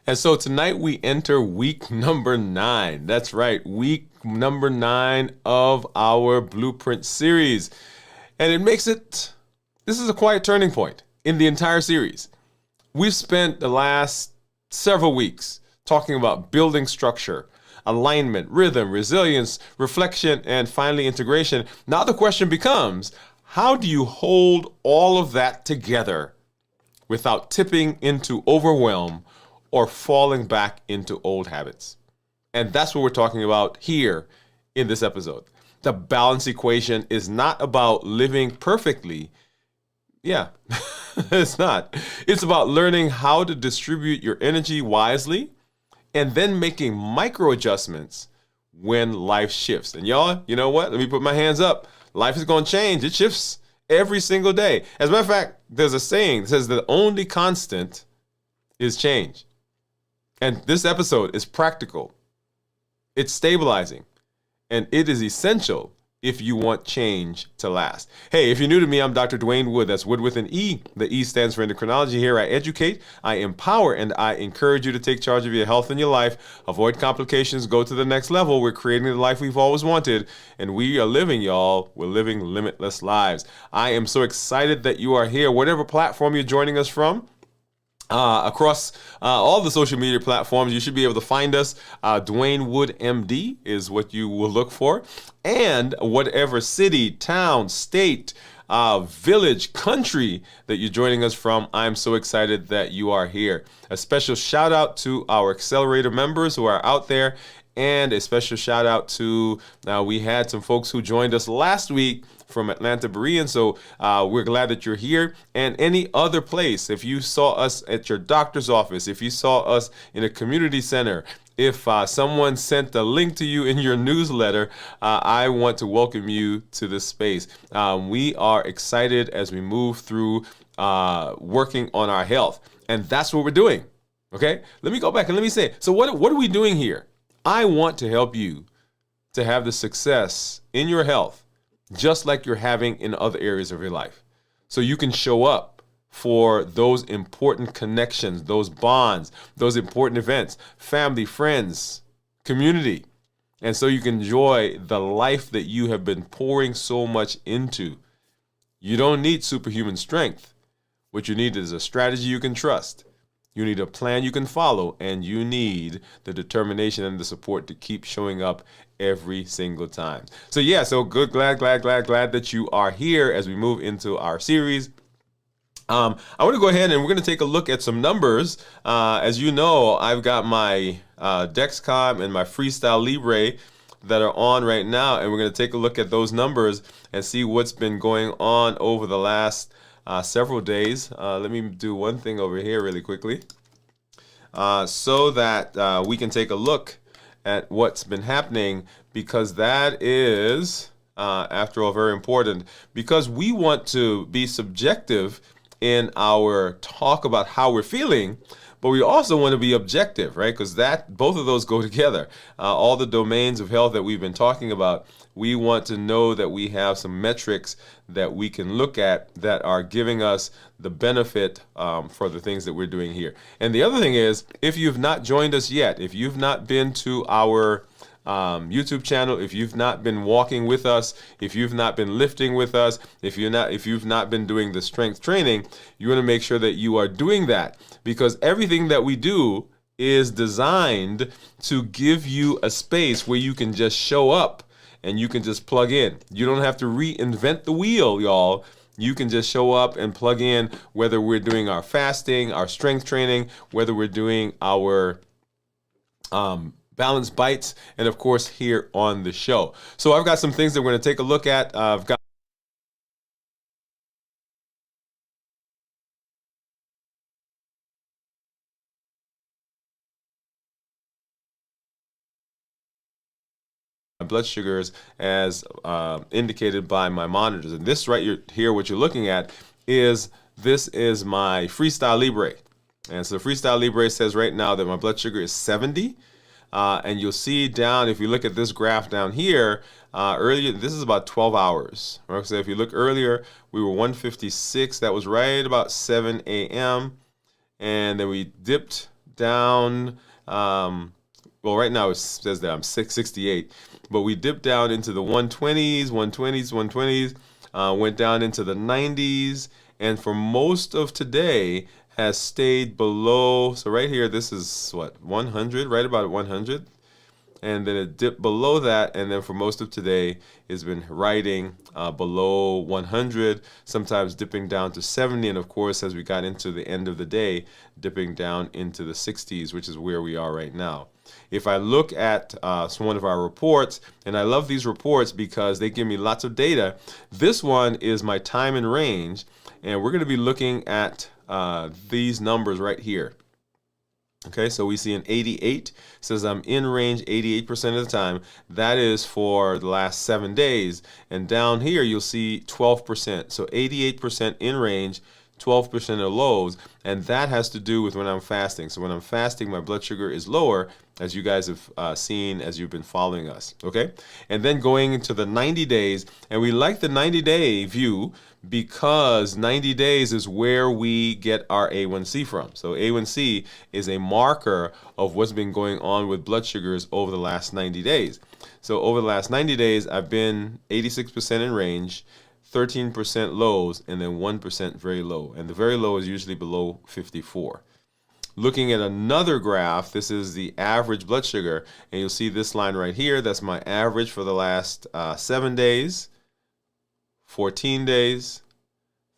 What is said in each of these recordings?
And so tonight we enter week number 9. That's right, week number 9 of our Blueprint series. And this is a quiet turning point in the entire series. We've spent the last several weeks talking about building structure, alignment, rhythm, resilience, reflection, and finally integration. Now the question becomes, how do you hold all of that together without tipping into overwhelm or falling back into old habits? And that's what we're talking about here in this episode. The balance equation is not about living perfectly. Yeah, it's not. It's about learning how to distribute your energy wisely and then making micro adjustments when life shifts. And y'all, you know what? Let me put my hands up. Life is going to change. It shifts every single day. As a matter of fact, there's a saying that says the only constant is change. And this episode is practical. It's stabilizing. And it is essential if you want change to last. Hey, if you're new to me, I'm Dr. Dwain Woode. That's Wood with an E. The E stands for endocrinology. Here I educate, I empower, and I encourage you to take charge of your health and your life. Avoid complications. Go to the next level. We're creating the life we've always wanted. And we are living, y'all. We're living limitless lives. I am so excited that you are here. Whatever platform you're joining us from, across all the social media platforms, you should be able to find us. Dwain Woode MD is what you will look for. And whatever city, town, state, village, country that you're joining us from, I'm so excited that you are here. A special shout out to our Accelerator members who are out there. And a special shout out to, we had some folks who joined us last week from Atlanta, Berean. So we're glad that you're here. And any other place, if you saw us at your doctor's office, if you saw us in a community center, if someone sent a link to you in your newsletter, I want to welcome you to this space. We are excited as we move through working on our health. And that's what we're doing. Okay, let me go back and let me say, so what are we doing here? I want to help you to have the success in your health, just like you're having in other areas of your life. So you can show up for those important connections, those bonds, those important events, family, friends, community. And so you can enjoy the life that you have been pouring so much into. You don't need superhuman strength. What you need is a strategy you can trust. You need a plan you can follow, and you need the determination and the support to keep showing up every single time. So yeah, so good, glad that you are here as we move into our series. I want to go ahead and we're going to take a look at some numbers. As you know, I've got my Dexcom and my Freestyle Libre that are on right now, and we're going to take a look at those numbers and see what's been going on over the last several days. Let me do one thing over here really quickly so that we can take a look at what's been happening, because that is, after all, very important, because we want to be subjective in our talk about how we're feeling, but we also want to be objective, right? Because both of those go together. All the domains of health that we've been talking about, we want to know that we have some metrics that we can look at that are giving us the benefit for the things that we're doing here. And the other thing is, if you've not joined us yet, if you've not been to our YouTube channel, if you've not been walking with us, if you've not been lifting with us, if you've not been doing the strength training, you want to make sure that you are doing that, because everything that we do is designed to give you a space where you can just show up and you can just plug in. You don't have to reinvent the wheel, y'all. You can just show up and plug in, whether we're doing our fasting, our strength training, whether we're doing our Balance Bites, and of course here on the show. So I've got some things that we're going to take a look at. I've got my blood sugars as indicated by my monitors. And this right here, what you're looking at is my Freestyle Libre. And so Freestyle Libre says right now that my blood sugar is 70. And you'll see down, if you look at this graph down here, earlier, this is about 12 hours. Right? So if you look earlier, we were 156. That was right about 7 a.m. And then we dipped down. Well, right now it says that I'm 668, but we dipped down into the 120s, 120s, 120s, went down into the 90s, and for most of today has stayed below. So right here, this is what, 100, right about 100. And then it dipped below that, and then for most of today it's been riding below 100, sometimes dipping down to 70, and of course as we got into the end of the day, dipping down into the 60s, which is where we are right now. If I look at one of our reports, and I love these reports because they give me lots of data. This one is my time in range, and we're going to be looking at these numbers right here. Okay, so we see an 88, says I'm in range 88% of the time. That is for the last 7 days. And down here, you'll see 12%. So 88% in range, 12% of lows. And that has to do with when I'm fasting. So when I'm fasting, my blood sugar is lower, as you guys have seen as you've been following us. Okay, and then going into the 90 days, and we like the 90-day view because 90 days is where we get our A1C from. So A1C is a marker of what's been going on with blood sugars over the last 90 days. So over the last 90 days, I've been 86% in range, 13% lows, and then 1% very low. And the very low is usually below 54. Looking at another graph, this is the average blood sugar, and you'll see this line right here. That's my average for the last 7 days, 14 days,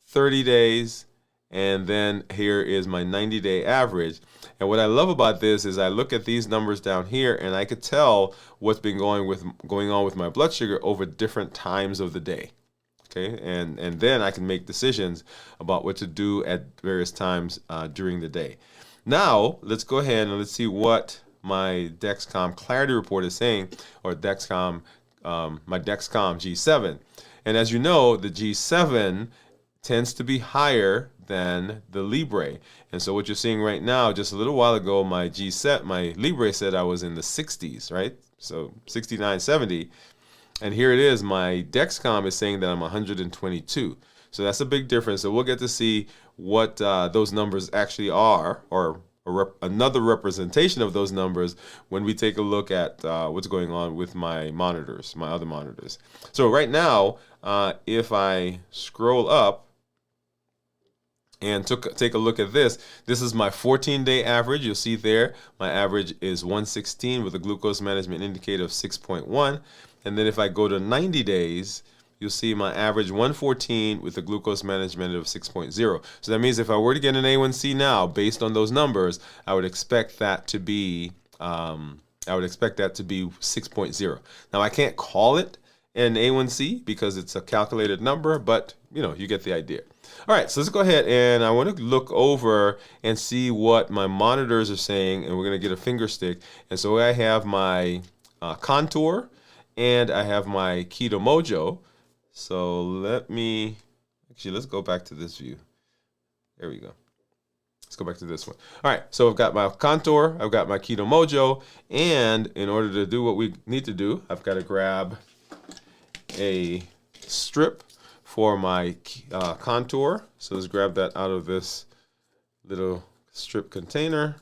30 days, and then here is my 90-day average. And what I love about this is I look at these numbers down here, and I could tell what's been going on with my blood sugar over different times of the day. Okay, and then I can make decisions about what to do at various times during the day. Now, let's go ahead and let's see what my Dexcom Clarity Report is saying, or Dexcom, my Dexcom G7. And as you know, the G7 tends to be higher than the Libre. And so what you're seeing right now, just a little while ago, my Libre said I was in the 60s, right? So 69, 70. And here it is, my Dexcom is saying that I'm 122. So that's a big difference. So we'll get to see what those numbers actually are, or another representation of those numbers when we take a look at what's going on with my monitors, my other monitors. So right now, if I scroll up and take a look at this, this is my 14-day average. You'll see there, my average is 116 with a glucose management indicator of 6.1. And then if I go to 90 days, you'll see my average 114 with a glucose management of 6.0. So that means if I were to get an A1C now, based on those numbers, I would expect that to be 6.0. Now I can't call it an A1C because it's a calculated number, but you get the idea. All right, so let's go ahead, and I want to look over and see what my monitors are saying, and we're going to get a finger stick. And so I have my Contour, and I have my Keto Mojo. So let's go back to this view. There we go. Let's go back to this one. All right, so I've got my Contour, I've got my Keto Mojo, and in order to do what we need to do, I've got to grab a strip for my Contour. So let's grab that out of this little strip container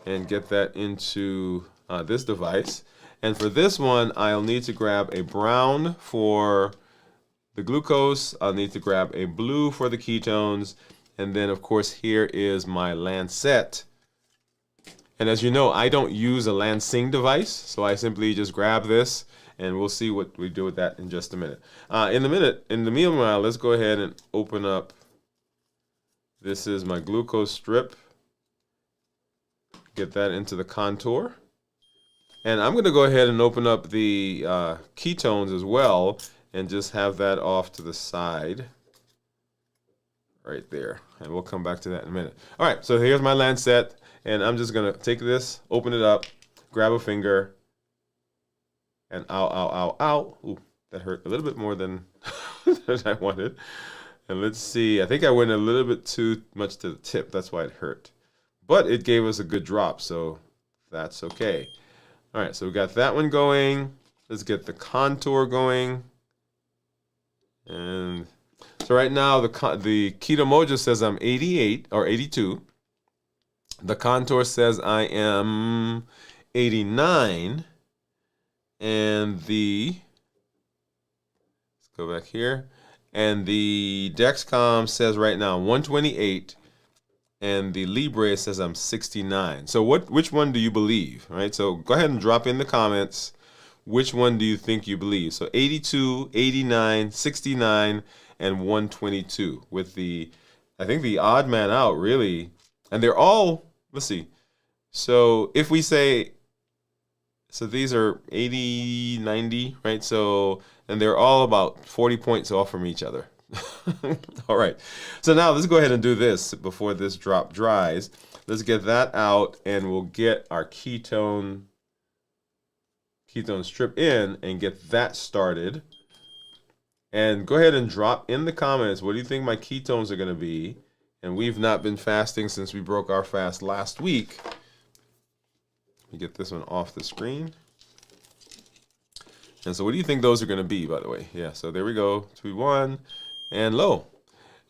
and get that into this device. And for this one, I'll need to grab a brown for the glucose. I'll need to grab a blue for the ketones. And then, of course, here is my Lancet. And as you know, I don't use a Lansing device, so I simply just grab this, and we'll see what we do with that in just a minute. In the meanwhile, let's go ahead and open up. This is my glucose strip. Get that into the Contour. And I'm going to go ahead and open up the ketones as well and just have that off to the side right there. And we'll come back to that in a minute. All right, so here's my Lancet, and I'm just going to take this, open it up, grab a finger, and ow, ow, ow, ow. Ooh, that hurt a little bit more than I wanted. And let's see, I think I went a little bit too much to the tip. That's why it hurt. But it gave us a good drop, so that's okay. All right, so we got that one going. Let's get the Contour going. And So right now, the Keto Mojo says I'm 88 or 82. The Contour says I am 89. And let's go back here. And the Dexcom says right now 128. And the Libre says I'm 69. So which one do you believe, right? So go ahead and drop in the comments. Which one do you think you believe? So 82, 89, 69, and 122 with I think the odd man out really. And they're all, let's see. So if we say, so these are 80, 90, right? So, and they're all about 40 points off from each other. All right. So now let's go ahead and do this before this drop dries. Let's get that out and we'll get our ketone strip in and get that started. And go ahead and drop in the comments, what do you think my ketones are going to be? And we've not been fasting since we broke our fast last week. Let me get this one off the screen. And so what do you think those are going to be, by the way? Yeah, so there we go. 2, 1, and low.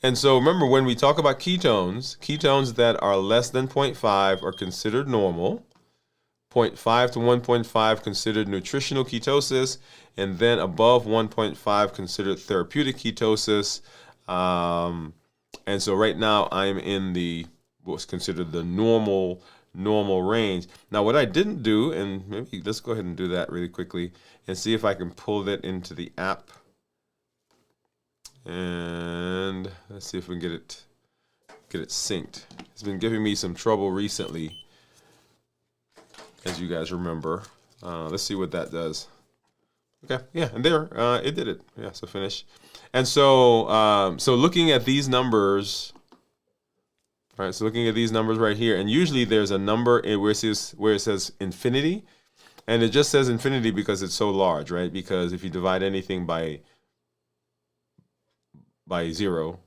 And so remember, when we talk about ketones that are less than 0.5 are considered normal. 0.5 to 1.5 considered nutritional ketosis, and then above 1.5 considered therapeutic ketosis. And so right now I'm in what's considered the normal range. Now what I didn't do, and maybe let's go ahead and do that really quickly and see if I can pull that into the app. And let's see if we can get it synced. It's been giving me some trouble recently, as you guys remember. Let's see what that does. Okay, yeah, and there, it did it. Yeah, so finish. And so, so looking at these numbers, all right, so looking at these numbers right here, and usually there's a number where it says infinity, and it just says infinity because it's so large, right? Because if you divide anything by 0,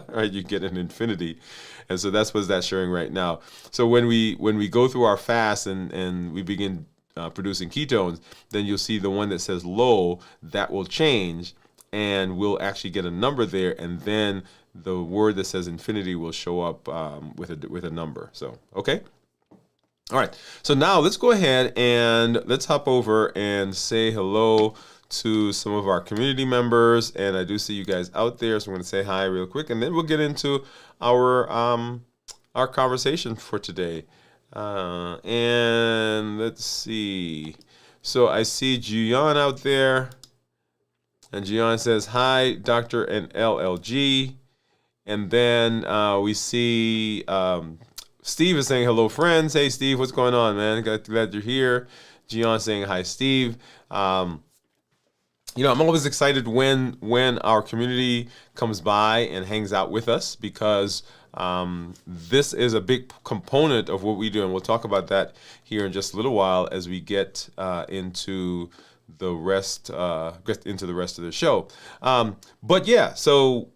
right, you get an infinity. And so that's what that's showing right now. So when we go through our fast and we begin producing ketones, then you'll see the one that says low, that will change, and we'll actually get a number there, and then the word that says infinity will show up with a number. So, okay. All right. So now let's go ahead and let's hop over and say hello to some of our community members. And I do see you guys out there, so I'm going to say hi real quick, and then we'll get into our conversation for today. And let's see. So I see Jian out there, and Jian says hi, Dr. and LLG. And then we see Steve is saying hello, friends. Hey, Steve, what's going on, man? Glad you're here. Jian saying hi, Steve. You know, I'm always excited when our community comes by and hangs out with us, because this is a big component of what we do, and we'll talk about that here in just a little while as we get into the rest of the show. But yeah, so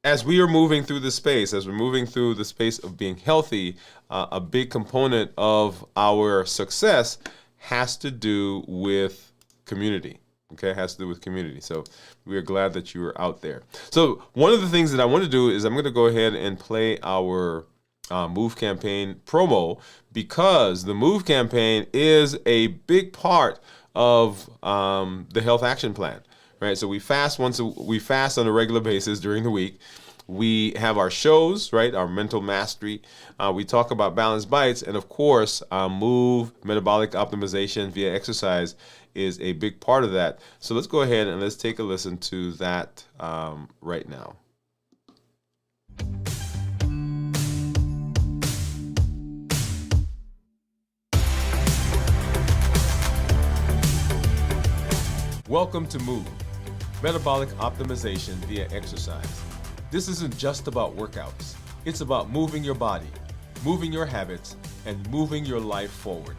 as we are moving through the space, of being healthy, a big component of our success has to do with community. Okay, it has to do with community. So we are glad that you are out there. So one of the things that I want to do is I'm going to go ahead and play our Move campaign promo, because the Move campaign is a big part of the Health Action Plan, right? So we fast on a regular basis during the week. We have our shows, right? Our mental mastery. We talk about balanced bites, and of course, Move metabolic optimization via exercise is a big part of that. So let's go ahead and let's take a listen to that right now. Welcome to Move, metabolic optimization via exercise. This isn't just about workouts. It's about moving your body, moving your habits, and moving your life forward.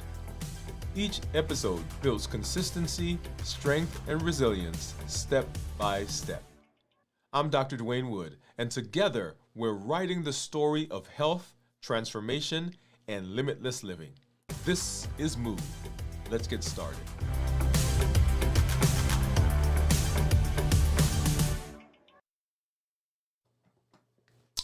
Each episode builds consistency, strength, and resilience step by step. I'm Dr. Dwain Woode, and together we're writing the story of health, transformation, and limitless living. This is Move. Let's get started.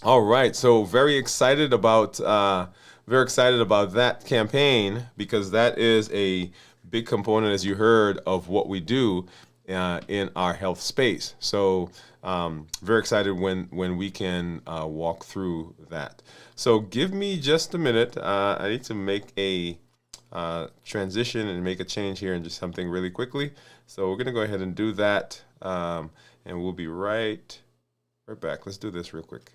All right, so very excited about that campaign because that is a big component, as you heard, of what we do in our health space. So very excited when we can walk through that. So give me just a minute. I need to make a transition and make a change here and just something really quickly. So we're gonna go ahead and do that, and we'll be right back. Let's do this real quick.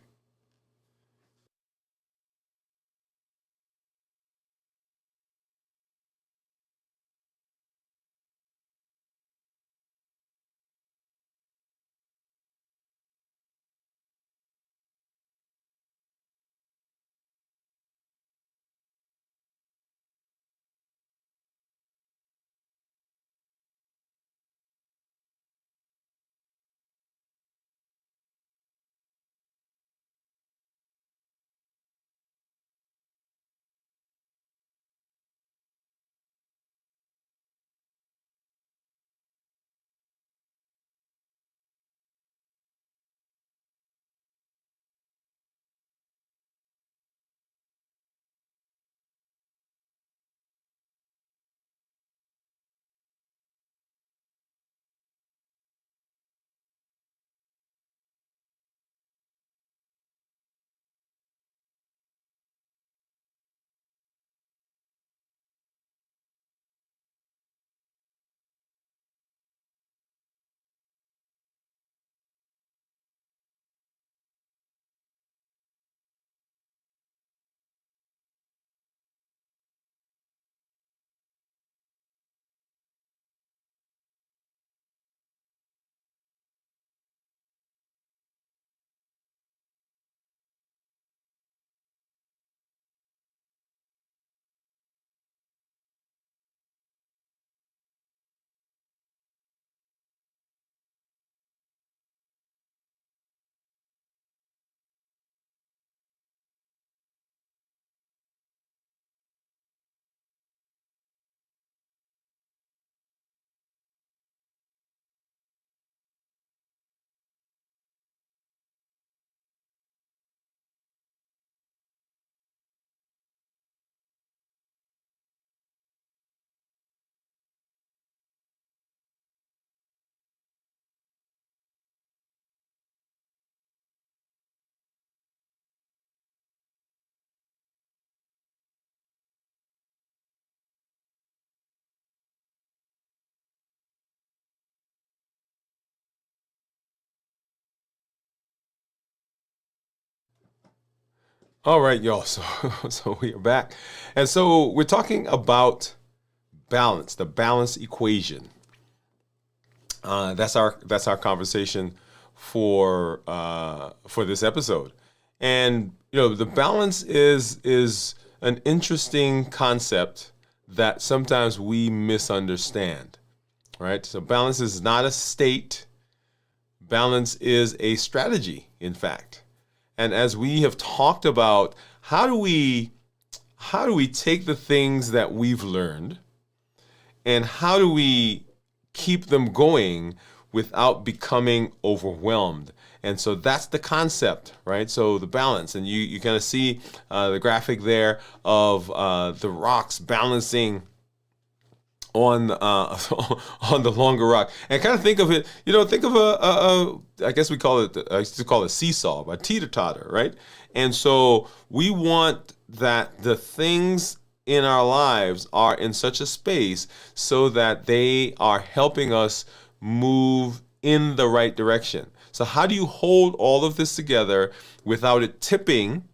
All right, y'all. So so we are back, and so we're talking about balance, the balance equation. That's our conversation for this episode, and the balance is an interesting concept that sometimes we misunderstand. Right. So balance is not a state. Balance is a strategy, in fact. And as we have talked about, how do we take the things that we've learned and how do we keep them going without becoming overwhelmed? And so that's the concept, right? So the balance, and you kind of see the graphic there of the rocks balancing on on the longer rock, and kind of think of it. Think of I guess we call it. I used to call it seesaw, a teeter totter, right? And so we want that the things in our lives are in such a space so that they are helping us move in the right direction. So how do you hold all of this together without it tipping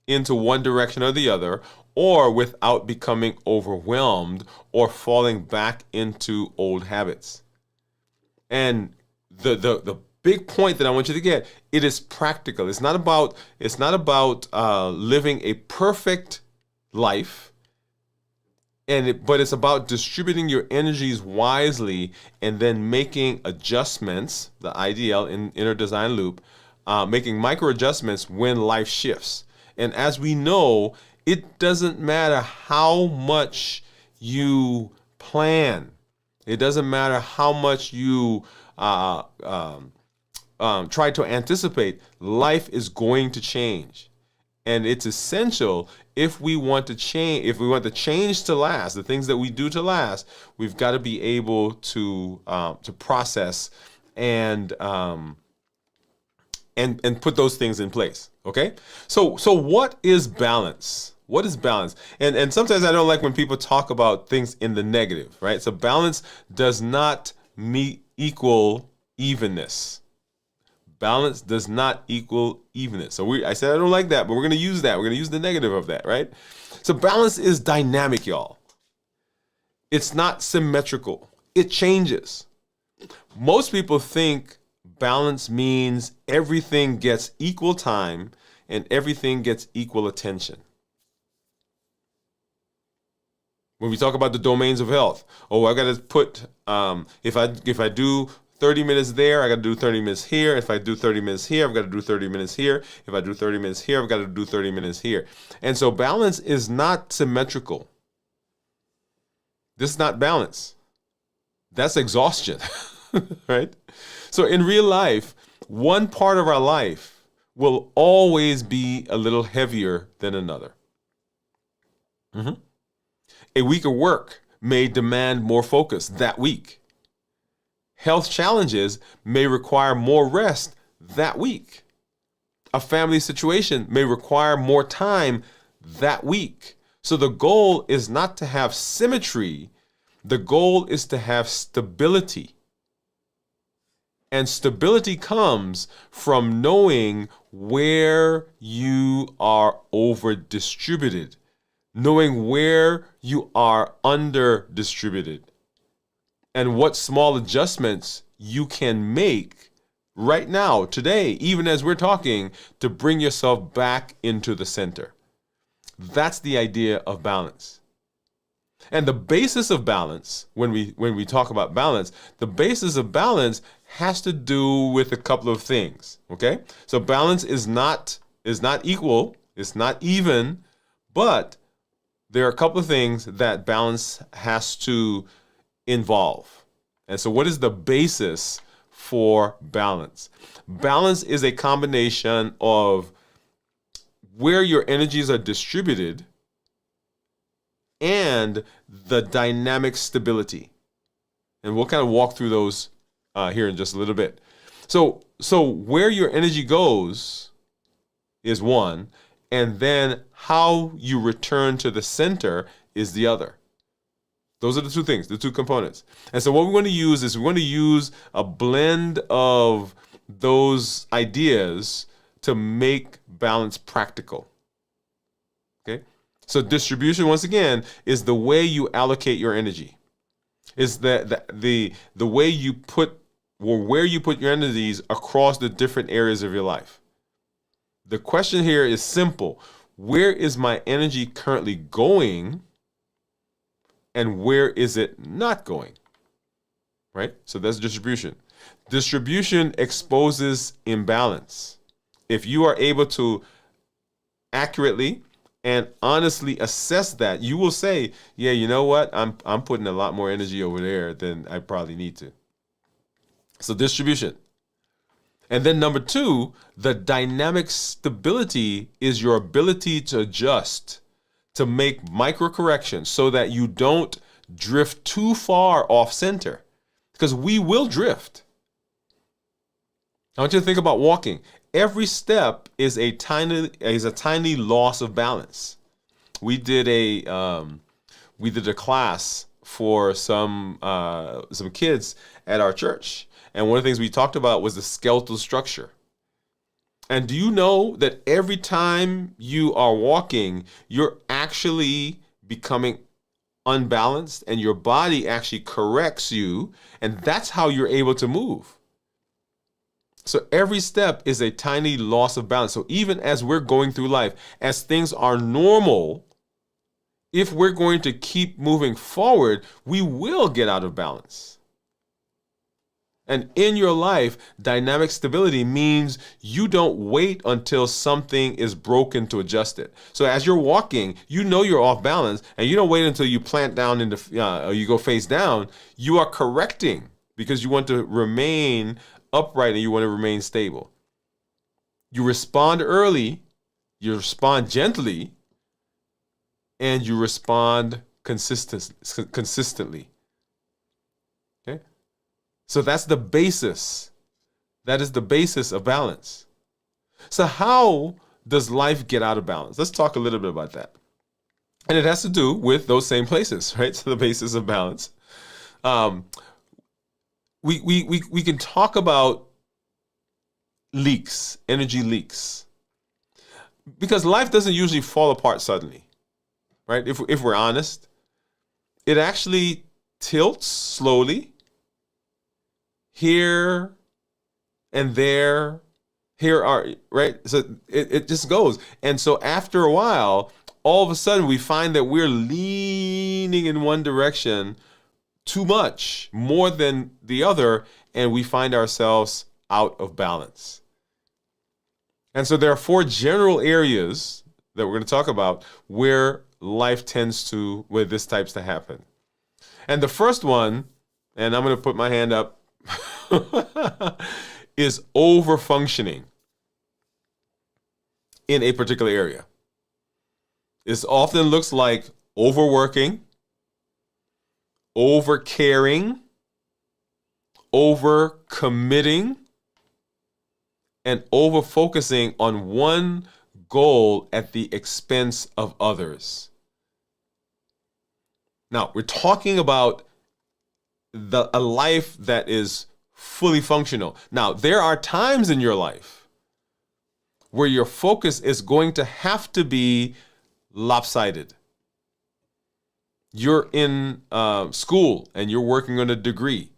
into one direction or the other, or without becoming overwhelmed or falling back into old habits? And the big point that I want you to get, it is practical. It's not about living a perfect life, but it's about distributing your energies wisely and then making adjustments, the IDL, in inner design loop, making micro adjustments when life shifts. And as we know, it doesn't matter how much you plan. It doesn't matter how much you try to anticipate, life is going to change. And it's essential if we want to change, if we want the change to last, the things that we do to last, we've got to be able to process and put those things in place. Okay. So what is balance? What is balance? And sometimes I don't like when people talk about things in the negative, right? So balance does not equal evenness. Balance does not equal evenness. So I said I don't like that, but we're going to use that. We're going to use the negative of that, right? So balance is dynamic, y'all. It's not symmetrical. It changes. Most people think balance means everything gets equal time and everything gets equal attention. When we talk about the domains of health, I got to put if I do 30 minutes there, I got to do 30 minutes here. If I do 30 minutes here, I've got to do 30 minutes here. If I do 30 minutes here, I've got to do 30 minutes here. And so balance is not symmetrical. This is not balance. That's exhaustion, right? So in real life, one part of our life will always be a little heavier than another. A week of work may demand more focus that week. Health challenges may require more rest that week. A family situation may require more time that week. So the goal is not to have symmetry. The goal is to have stability. And stability comes from knowing where you are over distributed, knowing where you are under distributed, and what small adjustments you can make right now, today, even as we're talking, to bring yourself back into the center. That's the idea of balance. And the basis of balance, when we talk about balance, the basis of balance has to do with a couple of things, okay? So balance is not equal, it's not even, but there are a couple of things that balance has to involve. And so what is the basis for balance? Balance is a combination of where your energies are distributed and the dynamic stability. And we'll kind of walk through those here in just a little bit. So where your energy goes is one, and then how you return to the center is the other. Those are the two things, the two components. And so what we're going to use is we're going to use a blend of those ideas to make balance practical. Okay? So distribution, once again, is the way you allocate your energy. It's the way you put, or where you put your energies across the different areas of your life. The question here is simple. Where is my energy currently going? And where is it not going? Right? So that's distribution. Distribution exposes imbalance. If you are able to accurately and honestly assess that, you will say, yeah, you know what? I'm putting a lot more energy over there than I probably need to. So distribution. And then number two, the dynamic stability is your ability to adjust, to make micro corrections so that you don't drift too far off center, because we will drift. I want you to think about walking. Every step is a tiny loss of balance. We did a class for some kids at our church, and one of the things we talked about was the skeletal structure. And do you know that every time you are walking, you're actually becoming unbalanced, and your body actually corrects you, and that's how you're able to move. So every step is a tiny loss of balance. So even as we're going through life, as things are normal, if we're going to keep moving forward, we will get out of balance. And in your life, dynamic stability means you don't wait until something is broken to adjust it. So as you're walking, you know you're off balance, and you don't wait until you plant down or you go face down. You are correcting because you want to remain upright and you want to remain stable. You respond early, you respond gently, and you respond consistently. Okay? So that's the basis. That is the basis of balance. So how does life get out of balance? Let's talk a little bit about that. And it has to do with those same places, right? So the basis of balance. We can talk about leaks, energy leaks, because life doesn't usually fall apart suddenly, right? If we're honest, it actually tilts slowly here and there. Here are, right? So it just goes. And so after a while, all of a sudden we find that we're leaning in one direction too much, more than the other, and we find ourselves out of balance. And so there are 4 general areas that we're going to talk about where where this types to happen. And the first one, and I'm going to put my hand up, is over-functioning in a particular area. This often looks like overworking, over-caring, over-committing, and over-focusing on one goal at the expense of others. Now, we're talking about a life that is fully functional. Now, there are times in your life where your focus is going to have to be lopsided. You're in school and you're working on a degree.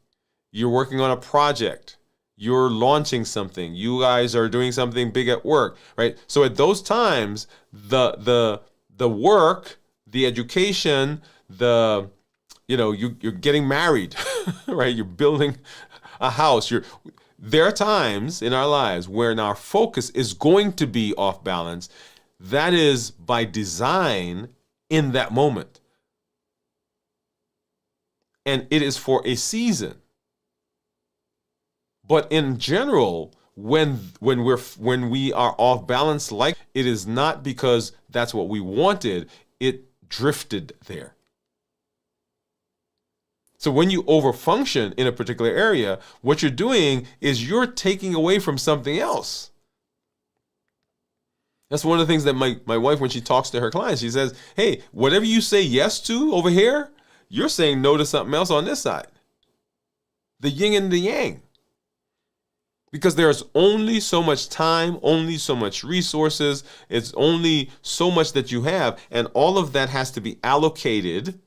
You're working on a project. You're launching something. You guys are doing something big at work, right? So at those times, the work, the education, you're getting married, right? You're building a house. There are times in our lives where our focus is going to be off balance. That is by design in that moment. And it is for a season. But in general, when we are off balance, like, it is not because that's what we wanted, it drifted there. So when you overfunction in a particular area, what you're doing is you're taking away from something else. That's one of the things that my wife, when she talks to her clients, she says, hey, whatever you say yes to over here, you're saying no to something else on this side. The yin and the yang. Because there's only so much time, only so much resources. It's only so much that you have. And all of that has to be allocated.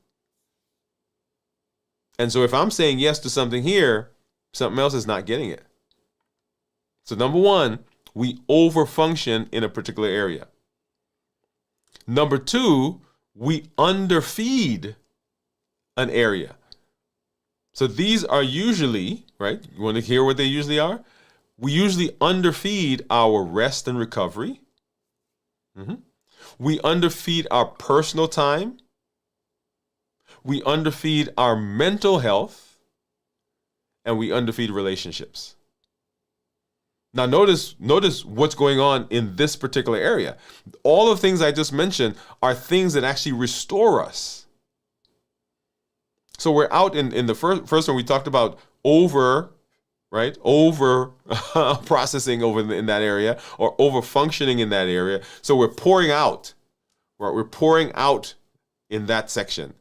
And so if I'm saying yes to something here, something else is not getting it. So number one, we overfunction in a particular area. Number two, we underfeed an area. So these are usually, right? You want to hear what they usually are? We usually underfeed our rest and recovery. We underfeed our personal time. We underfeed our mental health. And we underfeed relationships. Now notice what's going on in this particular area. All of the things I just mentioned are things that actually restore us. So we're out in the first one, we talked about over processing over in that area, or over functioning in that area. So we're pouring out, right? We're pouring out in that section.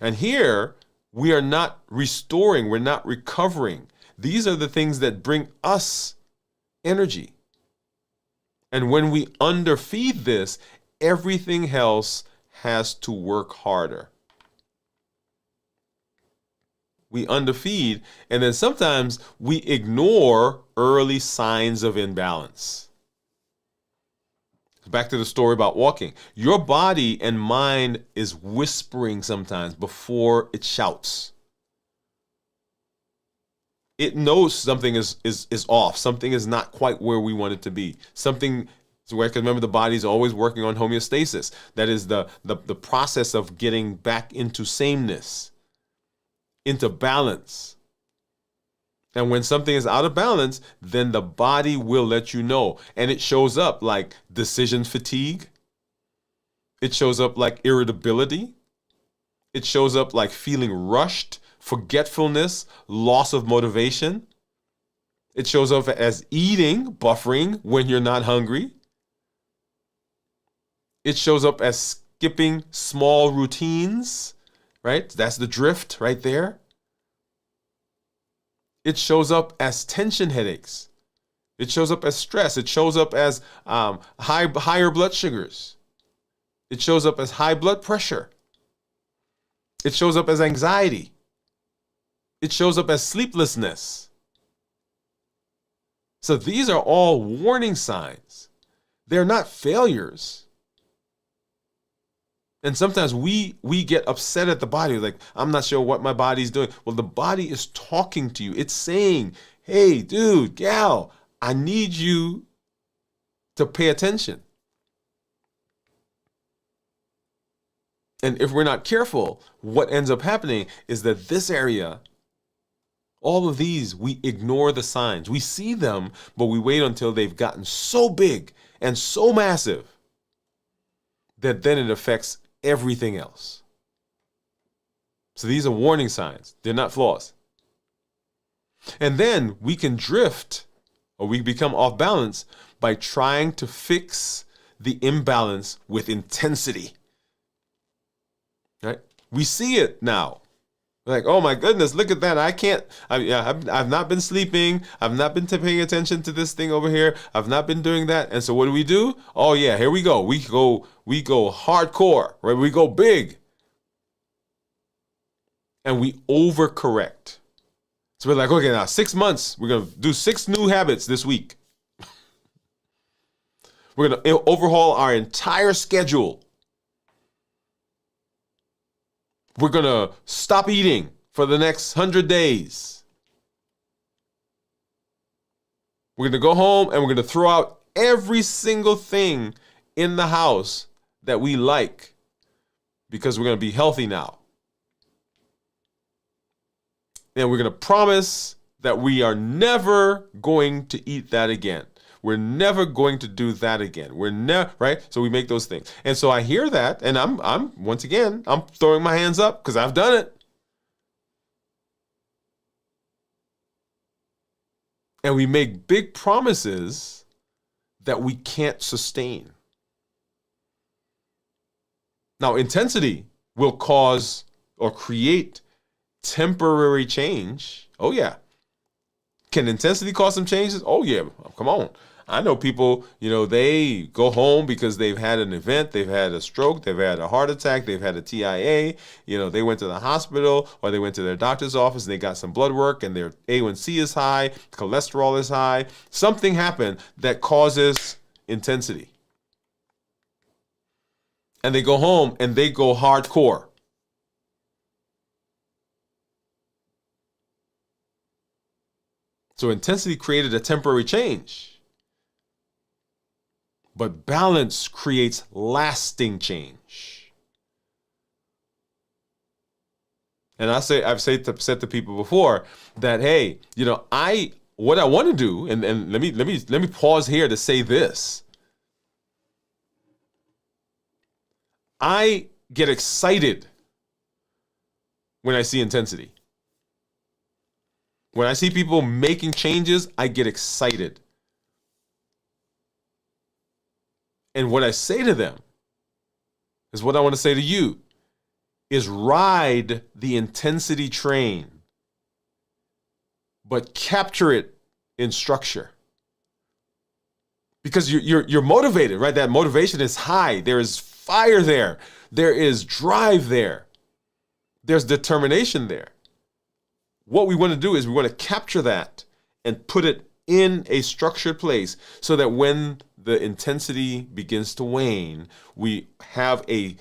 And here we are not restoring, we're not recovering. These are the things that bring us energy. And when we underfeed this, everything else has to work harder. We underfeed, and then sometimes we ignore early signs of imbalance. Back to the story about walking. Your body and mind is whispering sometimes before it shouts. It knows something is off. Something is not quite where we want it to be. Something, because remember, the body is always working on homeostasis. That is the process of getting back into sameness, into balance. And when something is out of balance, then the body will let you know. And it shows up like decision fatigue. It shows up like irritability. It shows up like feeling rushed, forgetfulness, loss of motivation. It shows up as eating, buffering when you're not hungry. It shows up as skipping small routines, right? That's the drift right there. It shows up as tension headaches. It shows up as stress. It shows up as higher blood sugars. It shows up as high blood pressure. It shows up as anxiety. It shows up as sleeplessness. So these are all warning signs. They're not failures. And sometimes we get upset at the body, like, I'm not sure what my body's doing. Well, the body is talking to you. It's saying, hey, dude, gal, I need you to pay attention. And if we're not careful, what ends up happening is that this area, all of these, we ignore the signs. We see them, but we wait until they've gotten so big and so massive that then it affects everything else. So these are warning signs. They're not flaws. And then we can drift or we become off balance by trying to fix the imbalance with intensity. Right? We see it now. Like, oh my goodness, look at that. I've not been sleeping. I've not been paying attention to this thing over here. I've not been doing that. And so what do? Oh yeah, here we go. We go hardcore, right? We go big. And we overcorrect. So we're like, okay, now 6 months, we're going to do 6 new habits this week. We're going to overhaul our entire schedule. We're going to stop eating for the next 100 days. We're going to go home and we're going to throw out every single thing in the house that we like because we're going to be healthy now. And we're going to promise that we are never going to eat that again. We're never going to do that again. We're never, right? So we make those things. And so I hear that, and I'm once again, I'm throwing my hands up because I've done it. And we make big promises that we can't sustain. Now, intensity will cause or create temporary change. Oh, yeah. Can intensity cause some changes? Oh, yeah. Come on. I know people, they go home because they've had an event, they've had a stroke, they've had a heart attack, they've had a TIA, they went to the hospital or they went to their doctor's office and they got some blood work and their A1C is high, cholesterol is high. Something happened that causes intensity. And they go home and they go hardcore. So intensity created a temporary change. But balance creates lasting change. And I've said to people before that, hey, what I want to do, and let me pause here to say this. I get excited when I see intensity. When I see people making changes, I get excited. And what I say to them is what I want to say to you is ride the intensity train, but capture it in structure. Because you're motivated, right? That motivation is high. There is fire there. There is drive there. There's determination there. What we want to do is we want to capture that and put it in a structured place so that when the intensity begins to wane, we have a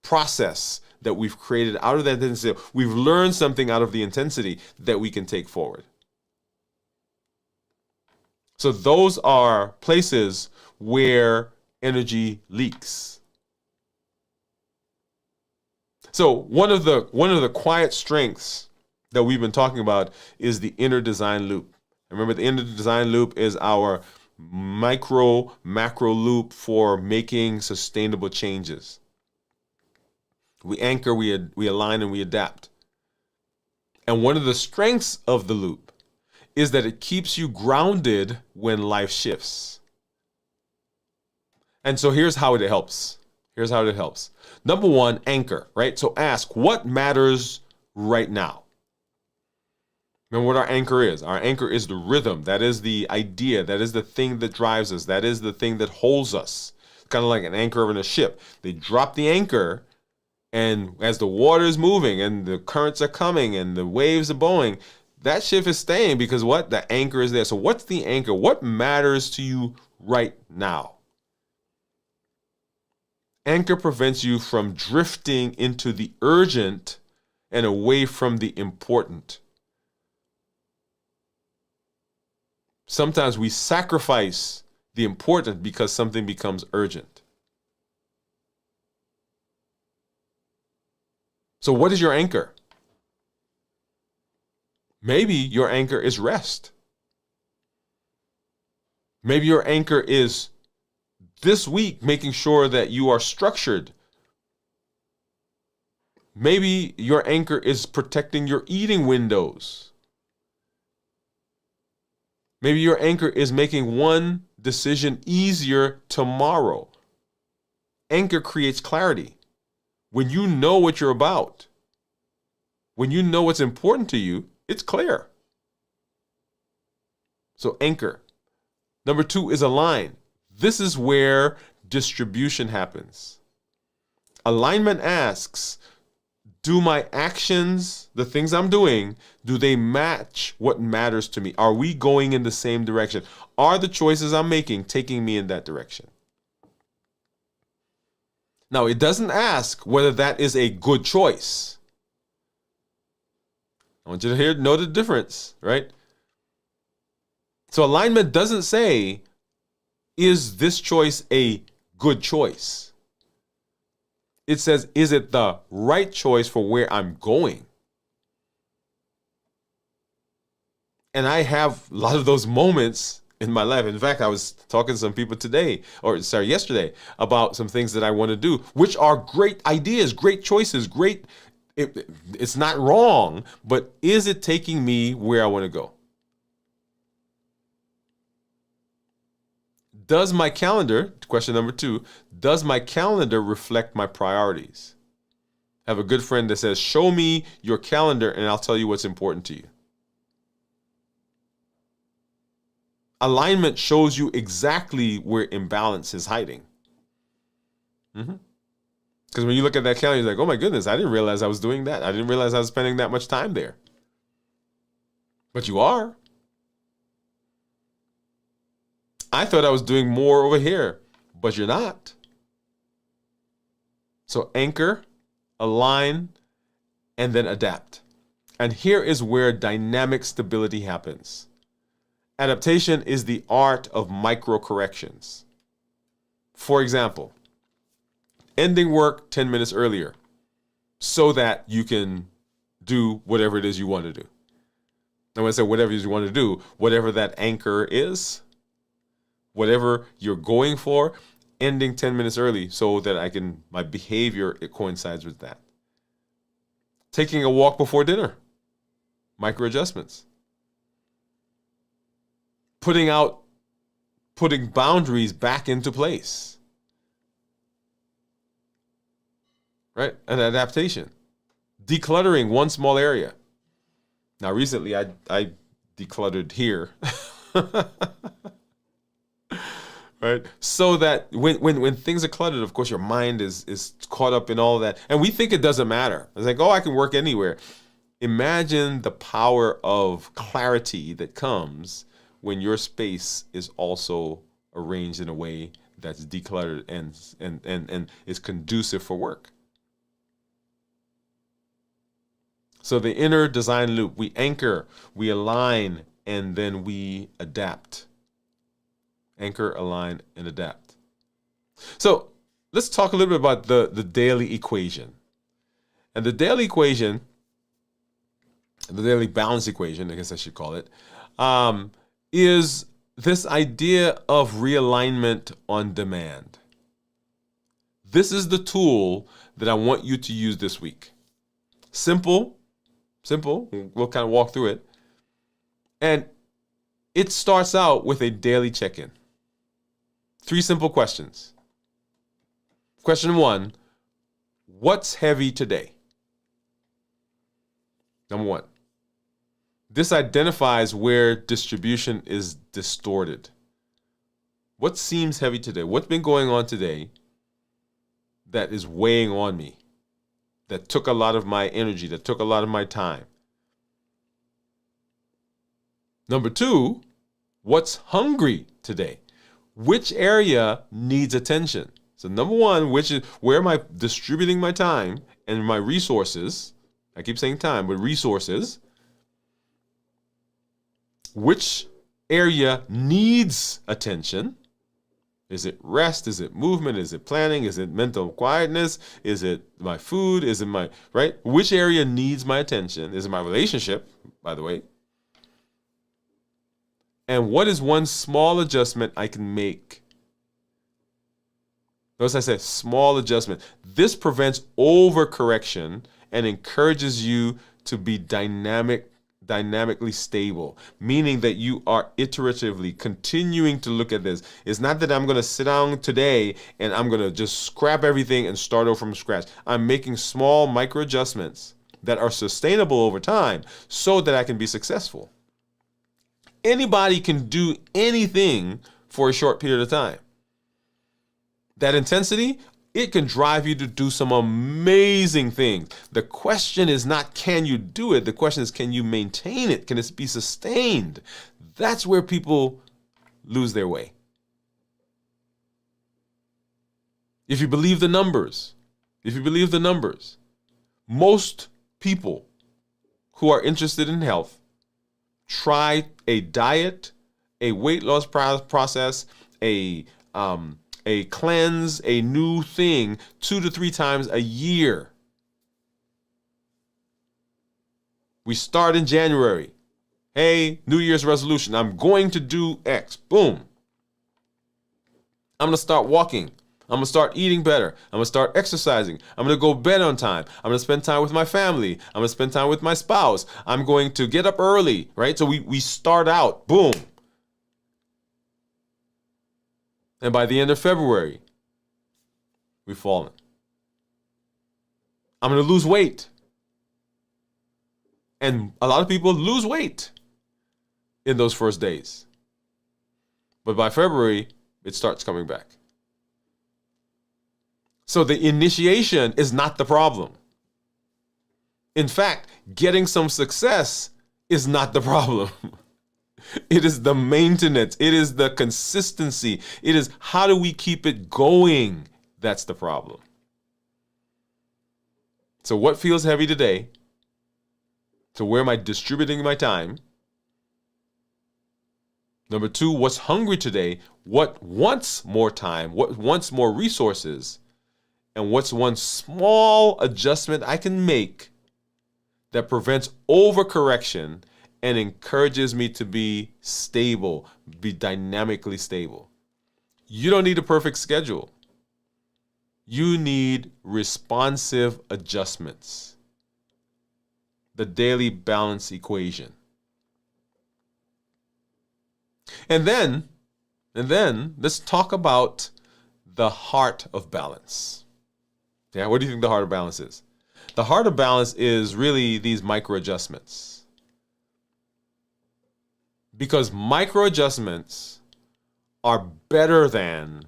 process that we've created out of that intensity. We've learned something out of the intensity that we can take forward. So those are places where energy leaks. So one of the quiet strengths that we've been talking about is the inner design loop. Remember, the inner design loop is our macro loop for making sustainable changes. We anchor, we align, and we adapt. And one of the strengths of the loop is that it keeps you grounded when life shifts. And so here's how it helps. Number one, anchor, right? So ask, what matters right now? Remember what our anchor is. Our anchor is the rhythm. That is the idea. That is the thing that drives us. That is the thing that holds us. It's kind of like an anchor in a ship. They drop the anchor, and as the water is moving and the currents are coming and the waves are blowing, that ship is staying because what? The anchor is there. So what's the anchor? What matters to you right now? Anchor prevents you from drifting into the urgent and away from the important. Sometimes we sacrifice the important because something becomes urgent. So what is your anchor? Maybe your anchor is rest. Maybe your anchor is this week making sure that you are structured. Maybe your anchor is protecting your eating windows. Maybe your anchor is making one decision easier tomorrow. Anchor creates clarity. When you know what you're about, when you know what's important to you, it's clear. So anchor. Number two is align. This is where distribution happens. Alignment asks, do my actions, the things I'm doing, do they match what matters to me? Are we going in the same direction? Are the choices I'm making taking me in that direction? Now, it doesn't ask whether that is a good choice. I want you to know the difference, right? So alignment doesn't say, is this choice a good choice? It says, is it the right choice for where I'm going? And I have a lot of those moments in my life. In fact, I was talking to some people yesterday about some things that I want to do, which are great ideas, great choices, it's not wrong, but is it taking me where I want to go? Does my calendar, question number two, does my calendar reflect my priorities? I have a good friend that says, show me your calendar and I'll tell you what's important to you. Alignment shows you exactly where imbalance is hiding. Because when you look at that calendar, you're like, oh my goodness, I didn't realize I was doing that. I didn't realize I was spending that much time there. But you are. I thought I was doing more over here, but you're not. So anchor, align, and then adapt. And here is where dynamic stability happens. Adaptation is the art of micro corrections. For example, ending work 10 minutes earlier so that you can do whatever it is you want to do. And when I say whatever it is you want to do, whatever that anchor is, whatever you're going for, ending 10 minutes early so that my behavior, it coincides with that. Taking a walk before dinner, micro adjustments. Putting boundaries back into place. Right? An adaptation. Decluttering one small area. Now, recently I decluttered here. Right? So that when things are cluttered, of course, your mind is caught up in all that. And we think it doesn't matter. It's like, oh, I can work anywhere. Imagine the power of clarity that comes when your space is also arranged in a way that's decluttered and is conducive for work. So the inner design loop, we anchor, we align, and then we adapt. Anchor, align, and adapt. So let's talk a little bit about the daily equation. And the daily equation the daily balance equation, I guess I should call it, is this idea of realignment on demand. This is the tool that I want you to use this week. Simple. We'll kind of walk through it. And it starts out with a daily check-in. 3 simple questions. Question 1, what's heavy today? Number 1. This identifies where distribution is distorted. What seems heavy today? What's been going on today that is weighing on me, that took a lot of my energy, that took a lot of my time? Number 2, what's hungry today? Which area needs attention? So number 1, which is where am I distributing my time and my resources? I keep saying time, but resources. Which area needs attention? Is it rest? Is it movement? Is it planning? Is it mental quietness? Is it my food? Is it my, right? Which area needs my attention? Is it my relationship, by the way? And what is one small adjustment I can make? Notice I said small adjustment. This prevents overcorrection and encourages you to be dynamically stable, meaning that you are iteratively continuing to look at this. It's not that I'm going to sit down today and I'm going to just scrap everything and start over from scratch. I'm making small micro adjustments that are sustainable over time so that I can be successful. Anybody can do anything for a short period of time. That intensity, it can drive you to do some amazing things. The question is not, can you do it? The question is, can you maintain it? Can it be sustained? That's where people lose their way. If you believe the numbers, most people who are interested in health try a diet, a weight loss process, a cleanse, a new thing 2 to 3 times a year. We start in January. Hey, New Year's resolution. I'm going to do X. Boom. I'm going to start walking. I'm going to start eating better. I'm going to start exercising. I'm going to go to bed on time. I'm going to spend time with my family. I'm going to spend time with my spouse. I'm going to get up early, right? So we start out, boom. And by the end of February, we've fallen. I'm going to lose weight. And a lot of people lose weight in those first days. But by February, it starts coming back. So the initiation is not the problem. In fact, getting some success is not the problem. It is the maintenance. It is the consistency. It is how do we keep it going? That's the problem. So what feels heavy today? So where am I distributing my time? Number 2, what's hungry today? What wants more time? What wants more resources? And what's one small adjustment I can make that prevents overcorrection and encourages me to be stable, be dynamically stable? You don't need a perfect schedule. You need responsive adjustments. The daily balance equation. And then let's talk about the heart of balance. Yeah, what do you think the heart of balance is? The heart of balance is really these micro adjustments. Because micro adjustments are better than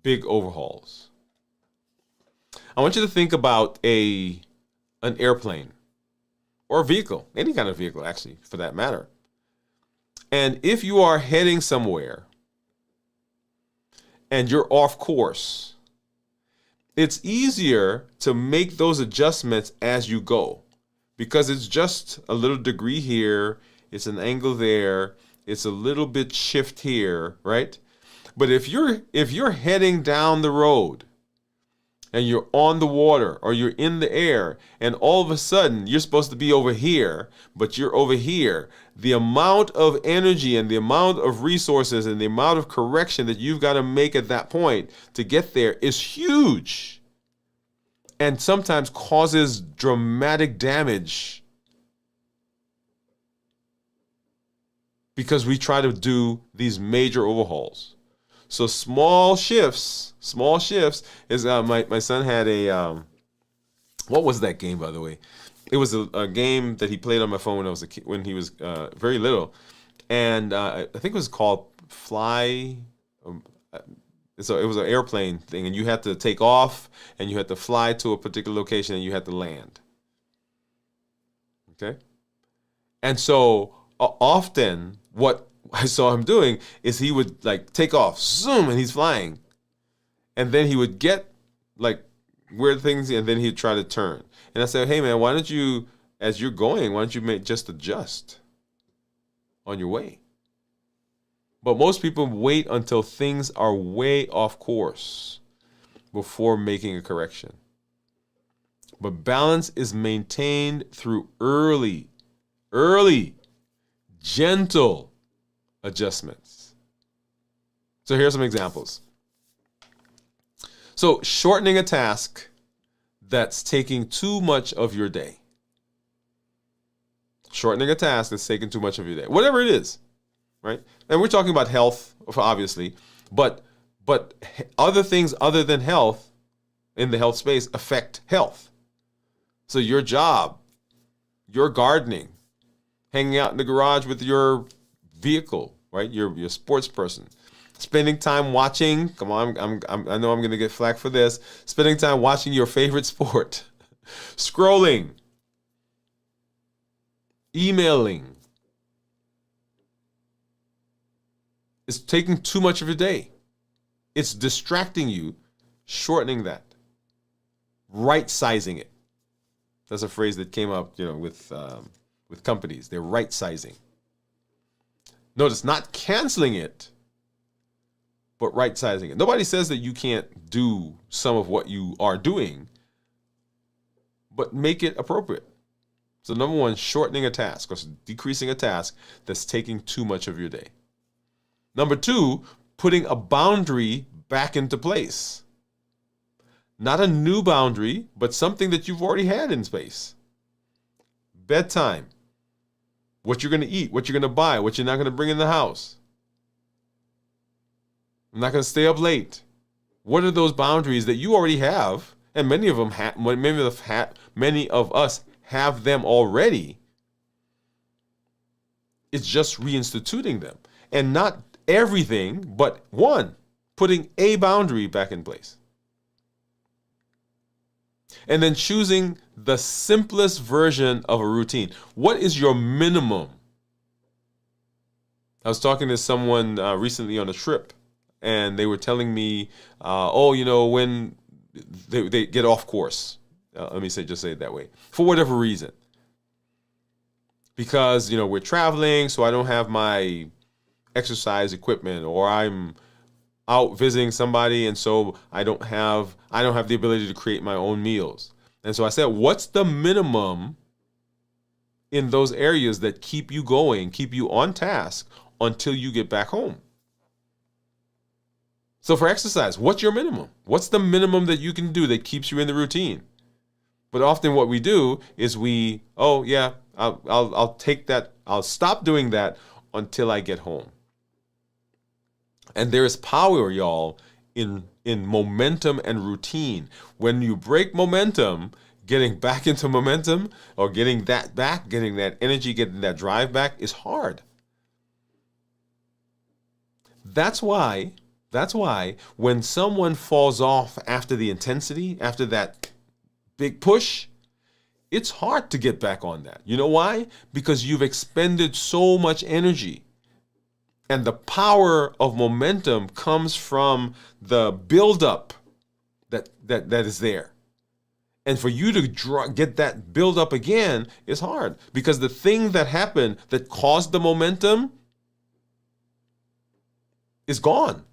big overhauls. I want you to think about an airplane or a vehicle, any kind of vehicle actually, for that matter. And if you are heading somewhere and you're off course, it's easier to make those adjustments as you go because it's just a little degree here, it's an angle there, it's a little bit shift here, right? But if you're heading down the road and you're on the water or you're in the air, and all of a sudden you're supposed to be over here, but you're over here, the amount of energy and the amount of resources and the amount of correction that you've got to make at that point to get there is huge, and sometimes causes dramatic damage because we try to do these major overhauls. So small shifts is, my son had a, what was that game, by the way? It was a game that he played on my phone when I was a kid, when he was very little. And I think it was called Fly. So it was an airplane thing, and you had to take off and you had to fly to a particular location and you had to land. Okay? And so often what I saw him doing is he would like take off, zoom, and he's flying. And then he would get like weird things, and then he'd try to turn. And I said, hey man, why don't you, as you're going, why don't you just adjust on your way? But most people wait until things are way off course before making a correction. But balance is maintained through early, gentle adjustments. So here's some examples. So shortening a task that's taking too much of your day. Shortening a task that's taking too much of your day. Whatever it is, right? And we're talking about health, obviously, but other things other than health in the health space affect health. So your job, your gardening, hanging out in the garage with your vehicle, right? Your sports person. Spending time watching, come on, I know I'm going to get flack for this. Spending time watching your favorite sport. Scrolling. Emailing. It's taking too much of your day. It's distracting you, shortening that. Right-sizing it. That's a phrase that came up, with companies. They're right-sizing. Notice, not canceling it, but right-sizing it. Nobody says that you can't do some of what you are doing, but make it appropriate. So number one, shortening a task or decreasing a task that's taking too much of your day. Number two, putting a boundary back into place. Not a new boundary, but something that you've already had in space. Bedtime. What you're going to eat, what you're going to buy, what you're not going to bring in the house. I'm not going to stay up late. What are those boundaries that you already have? And many of us have them already. It's just reinstituting them. And not everything, but one, putting a boundary back in place. And then choosing the simplest version of a routine. What is your minimum? I was talking to someone recently on a trip, and they were telling me, when they get off course. Let me just say it that way. For whatever reason. Because, we're traveling, so I don't have my exercise equipment, or I'm out visiting somebody, and so I don't have the ability to create my own meals. And so I said, what's the minimum in those areas that keep you going, keep you on task until you get back home? So for exercise, what's your minimum? What's the minimum that you can do that keeps you in the routine? But often what we do is I'll take that, I'll stop doing that until I get home. And there is power, y'all, in momentum and routine. When you break momentum, getting back into momentum or getting that back, getting that energy, getting that drive back is hard. That's why when someone falls off after the intensity, after that big push, it's hard to get back on that. You know why? Because you've expended so much energy. And the power of momentum comes from the buildup that is there. And for you to get that buildup again is hard, because the thing that happened that caused the momentum is gone.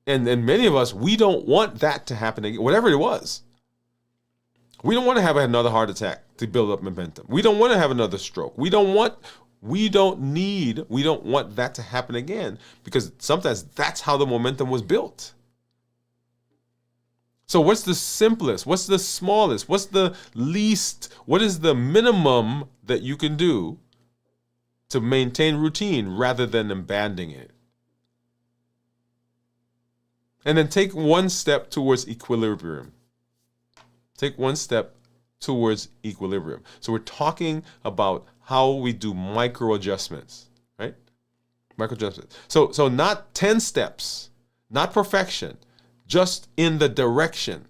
And many of us, we don't want that to happen again, whatever it was. We don't want to have another heart attack to build up momentum. We don't want to have another stroke. We don't want that to happen again, because sometimes that's how the momentum was built. So what's the simplest? What's the smallest? What's the least? What is the minimum that you can do to maintain routine rather than abandoning it? And then take one step towards equilibrium. Take one step towards equilibrium. So we're talking about how we do micro adjustments, right? Micro adjustments. So not 10 steps, not perfection, just in the direction.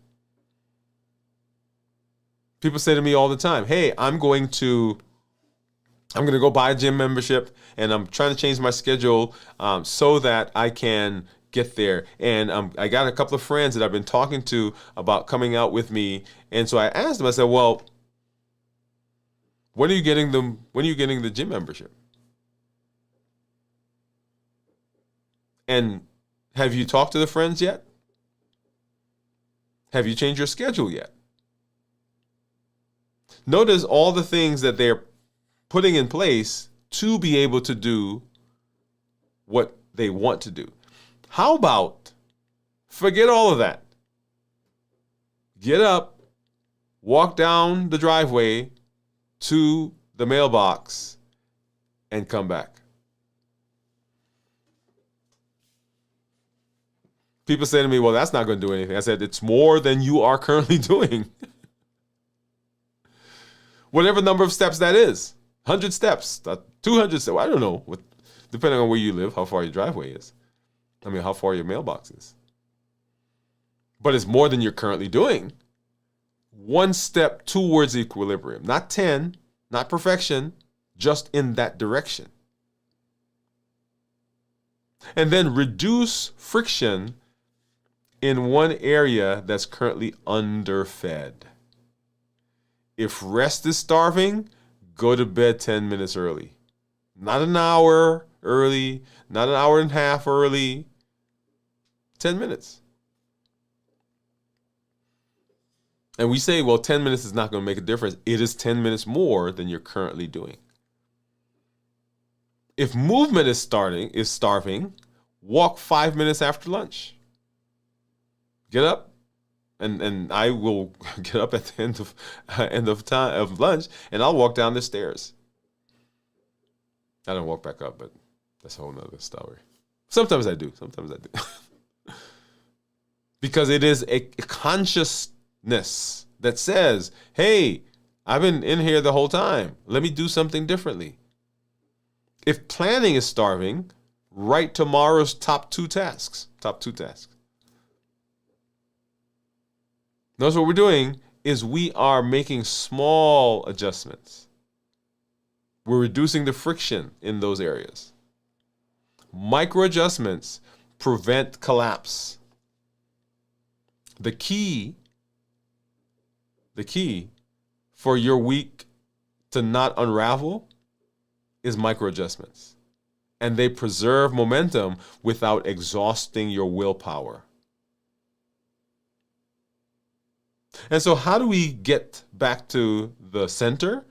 People say to me all the time, hey, I'm going to go buy a gym membership, and I'm trying to change my schedule so that I can get there. And I got a couple of friends that I've been talking to about coming out with me. And so I asked them, I said, well, when are you getting the gym membership? And have you talked to the friends yet? Have you changed your schedule yet? Notice all the things that they're putting in place to be able to do what they want to do. How about forget all of that? Get up, walk down the driveway to the mailbox, and come back. People say to me, well, that's not going to do anything. I said, it's more than you are currently doing. Whatever number of steps that is, 100 steps, 200 steps, I don't know, depending on where you live, how far your driveway is. I mean, how far your mailbox is. But it's more than you're currently doing. One step towards equilibrium. Not 10, not perfection, just in that direction. And then reduce friction in one area that's currently underfed. If rest is starving, go to bed 10 minutes early. Not an hour early, not an hour and a half early. 10 minutes. And we say, well, 10 minutes is not going to make a difference. It is 10 minutes more than you're currently doing. If movement is starving, walk 5 minutes after lunch. Get up, and I will get up at the end of lunch, and I'll walk down the stairs. I don't walk back up, but that's a whole nother story. Sometimes I do. Because it is a consciousness that says, hey, I've been in here the whole time. Let me do something differently. If planning is starving, write tomorrow's top two tasks. Notice what we're doing is we are making small adjustments. We're reducing the friction in those areas. Micro adjustments prevent collapse. The key for your week to not unravel is micro adjustments. And they preserve momentum without exhausting your willpower. And so how do we get back to the center?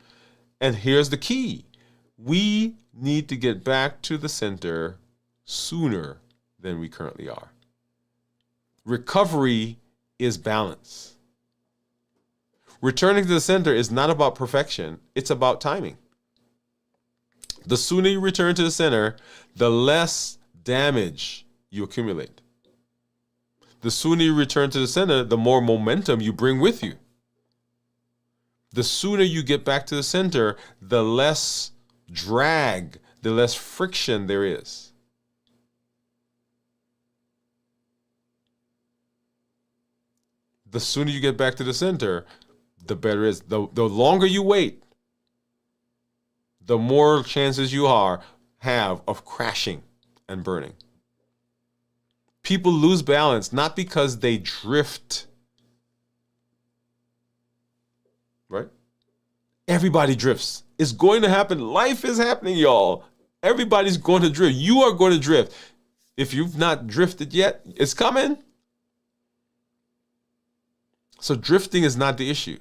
And here's the key. We need to get back to the center sooner than we currently are. Recovery is balance. Returning to the center is not about perfection. It's about timing. The sooner you return to the center, the less damage you accumulate. The sooner you return to the center, the more momentum you bring with you. The sooner you get back to the center, the less drag, the less friction there is. The sooner you get back to the center, the better it is. The longer you wait, the more chances you have of crashing and burning. People lose balance not because they drift, right? Everybody drifts. It's going to happen. Life is happening, y'all. Everybody's going to drift. You are going to drift. If you've not drifted yet, it's coming. So drifting is not the issue.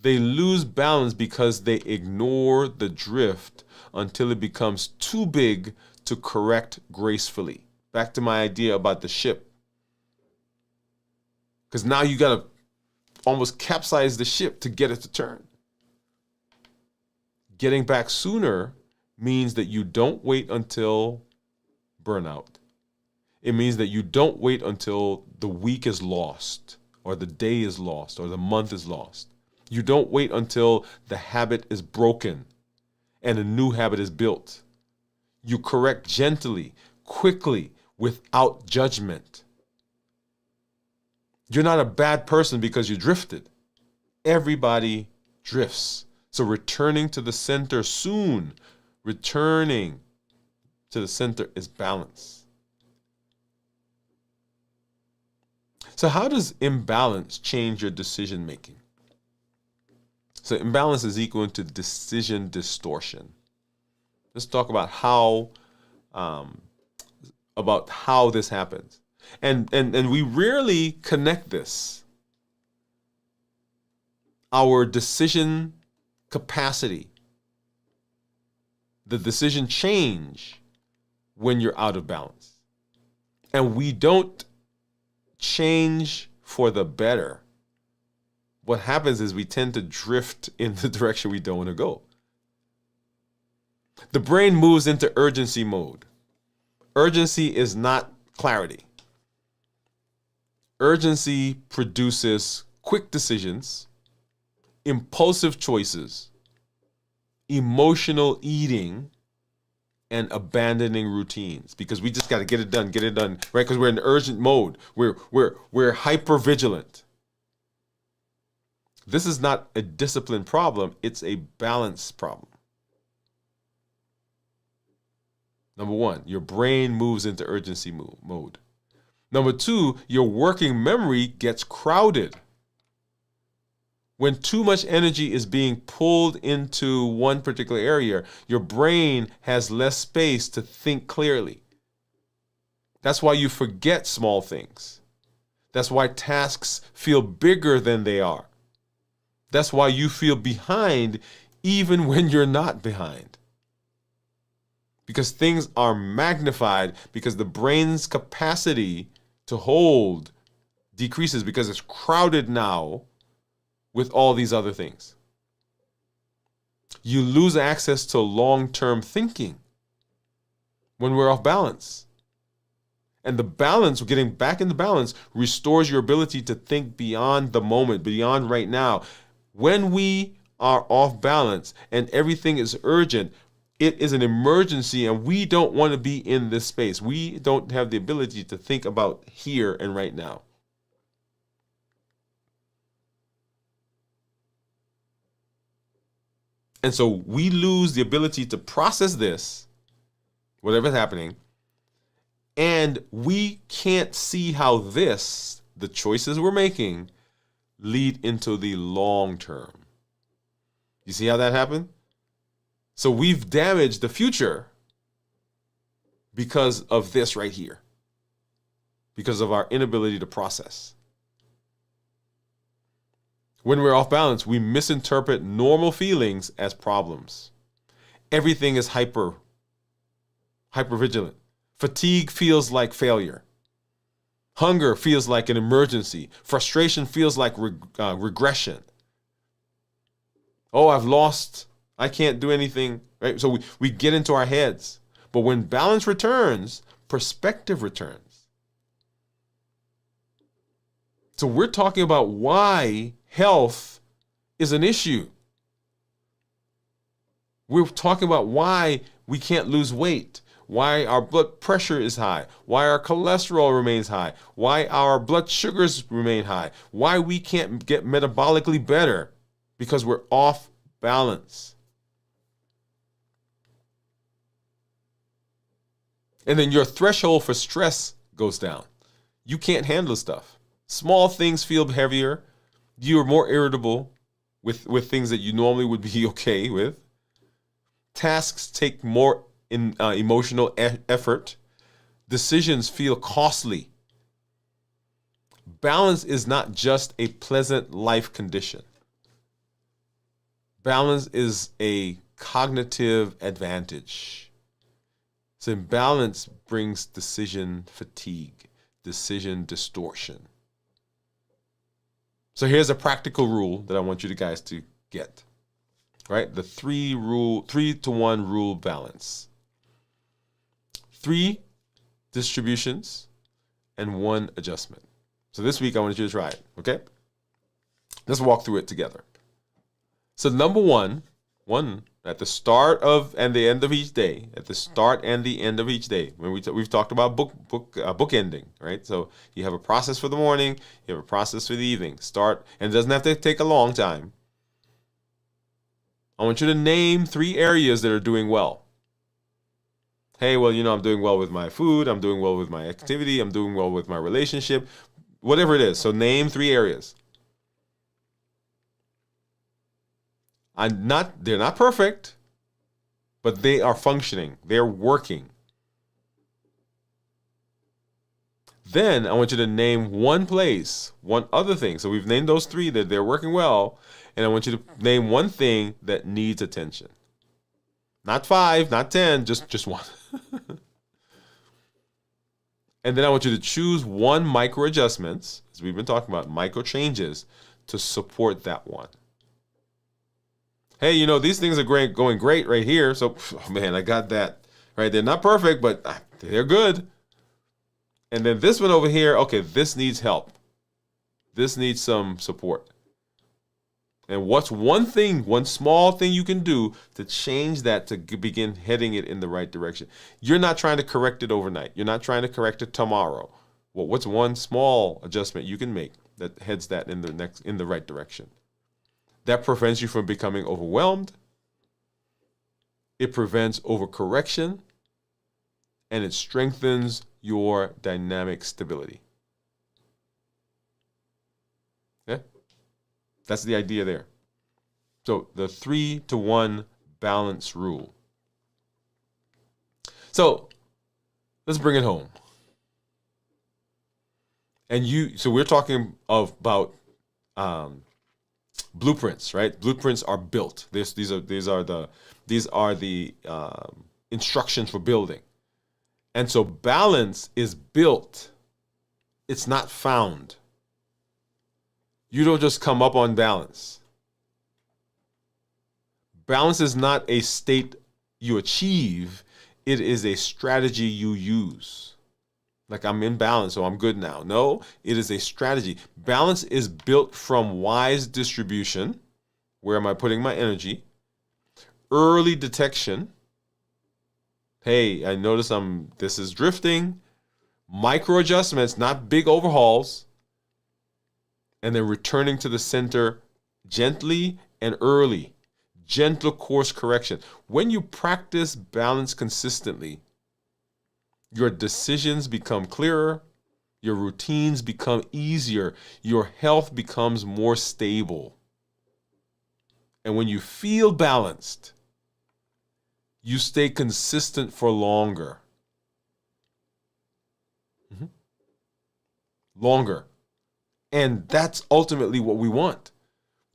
They lose balance because they ignore the drift until it becomes too big to correct gracefully. Back to my idea about the ship. Because now you got to almost capsize the ship to get it to turn. Getting back sooner means that you don't wait until burnout. It means that you don't wait until the week is lost, or the day is lost, or the month is lost. You don't wait until the habit is broken and a new habit is built. You correct gently, quickly, without judgment. You're not a bad person because you drifted. Everybody drifts. So returning to the center soon, returning to the center is balance. So how does imbalance change your decision making? So imbalance is equal to decision distortion. Let's talk about how this happens. And we rarely connect this. Our decision capacity, the decision change when you're out of balance. And we don't change for the better. What happens is we tend to drift in the direction we don't want to go. The brain moves into urgency mode. Urgency is not clarity. Urgency produces quick decisions, impulsive choices, emotional eating, and abandoning routines, because we just got to get it done, right? Because we're in urgent mode. We're hyper vigilant. This is not a discipline problem. It's a balance problem. Number one, your brain moves into urgency mode. Number two, your working memory gets crowded. When too much energy is being pulled into one particular area, your brain has less space to think clearly. That's why you forget small things. That's why tasks feel bigger than they are. That's why you feel behind even when you're not behind. Because things are magnified because the brain's capacity to hold decreases because it's crowded now with all these other things. You lose access to long-term thinking when we're off balance. And the balance, getting back into balance, restores your ability to think beyond the moment, beyond right now. When we are off balance and everything is urgent, it is an emergency, and we don't want to be in this space. We don't have the ability to think about here and right now. And so we lose the ability to process this, whatever's happening, and we can't see how the choices we're making, lead into the long term. You see how that happened? So we've damaged the future because of this right here, because of our inability to process. When we're off balance, we misinterpret normal feelings as problems. Everything is hyper vigilant. Fatigue feels like failure. Hunger feels like an emergency. Frustration feels like regression. Oh, I've lost. I can't do anything. Right? So we get into our heads. But when balance returns, perspective returns. So we're talking about why health is an issue. We're talking about why we can't lose weight, why our blood pressure is high, why our cholesterol remains high, why our blood sugars remain high, why we can't get metabolically better, because we're off balance. And then your threshold for stress goes down. You can't handle stuff. Small things feel heavier. You're more irritable with things that you normally would be okay with. Tasks take more emotional effort. Decisions feel costly. Balance is not just a pleasant life condition. Balance is a cognitive advantage. So imbalance brings decision fatigue, decision distortion. So here's a practical rule that I want you guys to get. Right? The 3-to-1 rule balance. 3 distributions and 1 adjustment. So this week I want you to try it, okay? Let's walk through it together. So number one, at the start of and the end of each day, at the start and the end of each day, when we've talked about book ending, right? So you have a process for the morning, you have a process for the evening. Start, and it doesn't have to take a long time. I want you to name 3 areas that are doing well. Hey, well, I'm doing well with my food, I'm doing well with my activity, I'm doing well with my relationship, whatever it is. So name 3 areas. They're not perfect, but they are functioning. They're working. Then I want you to name 1 place, 1 other thing. So we've named those 3 that they're working well, and I want you to name 1 thing that needs attention. Not 5, not 10, just 1. And then I want you to choose 1 micro adjustments, as we've been talking about, micro changes to support that one. Hey, these things are going great right here. So, man, I got that. Right? They're not perfect, but they're good. And then this one over here, okay, this needs help. This needs some support. And what's 1 small thing you can do to change that to begin heading it in the right direction? You're not trying to correct it overnight. You're not trying to correct it tomorrow. Well, what's 1 small adjustment you can make that heads that in the right direction? That prevents you from becoming overwhelmed. It prevents overcorrection, and it strengthens your dynamic stability. Okay? That's the idea there. So the 3-to-1 balance rule. So let's bring it home. So we're talking about blueprints, right? Blueprints are built. These are the instructions for building. And so balance is built. It's not found. You don't just come up on balance. Balance is not a state you achieve. It is a strategy you use. Like, I'm in balance, so I'm good now. No, it is a strategy. Balance is built from wise distribution. Where am I putting my energy? Early detection. Hey, I notice this is drifting. Micro adjustments, not big overhauls. And then returning to the center gently and early. Gentle course correction. When you practice balance consistently, your decisions become clearer, your routines become easier, your health becomes more stable. And when you feel balanced, you stay consistent for longer. Longer. And that's ultimately what we want.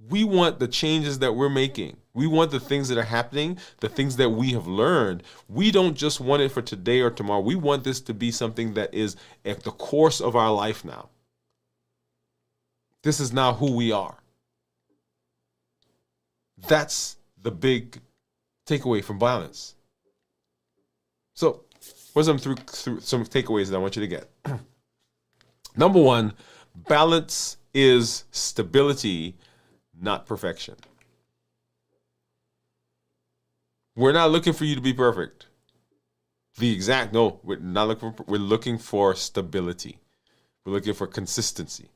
We want the changes that we're making. We want the things that are happening, the things that we have learned. We don't just want it for today or tomorrow. We want this to be something that is at the course of our life now. This is now who we are. That's the big takeaway from balance. So, what are some takeaways that I want you to get? Number 1, balance is stability, not perfection. We're not looking for you to be perfect. We're not looking for, we're looking for stability. We're looking for consistency.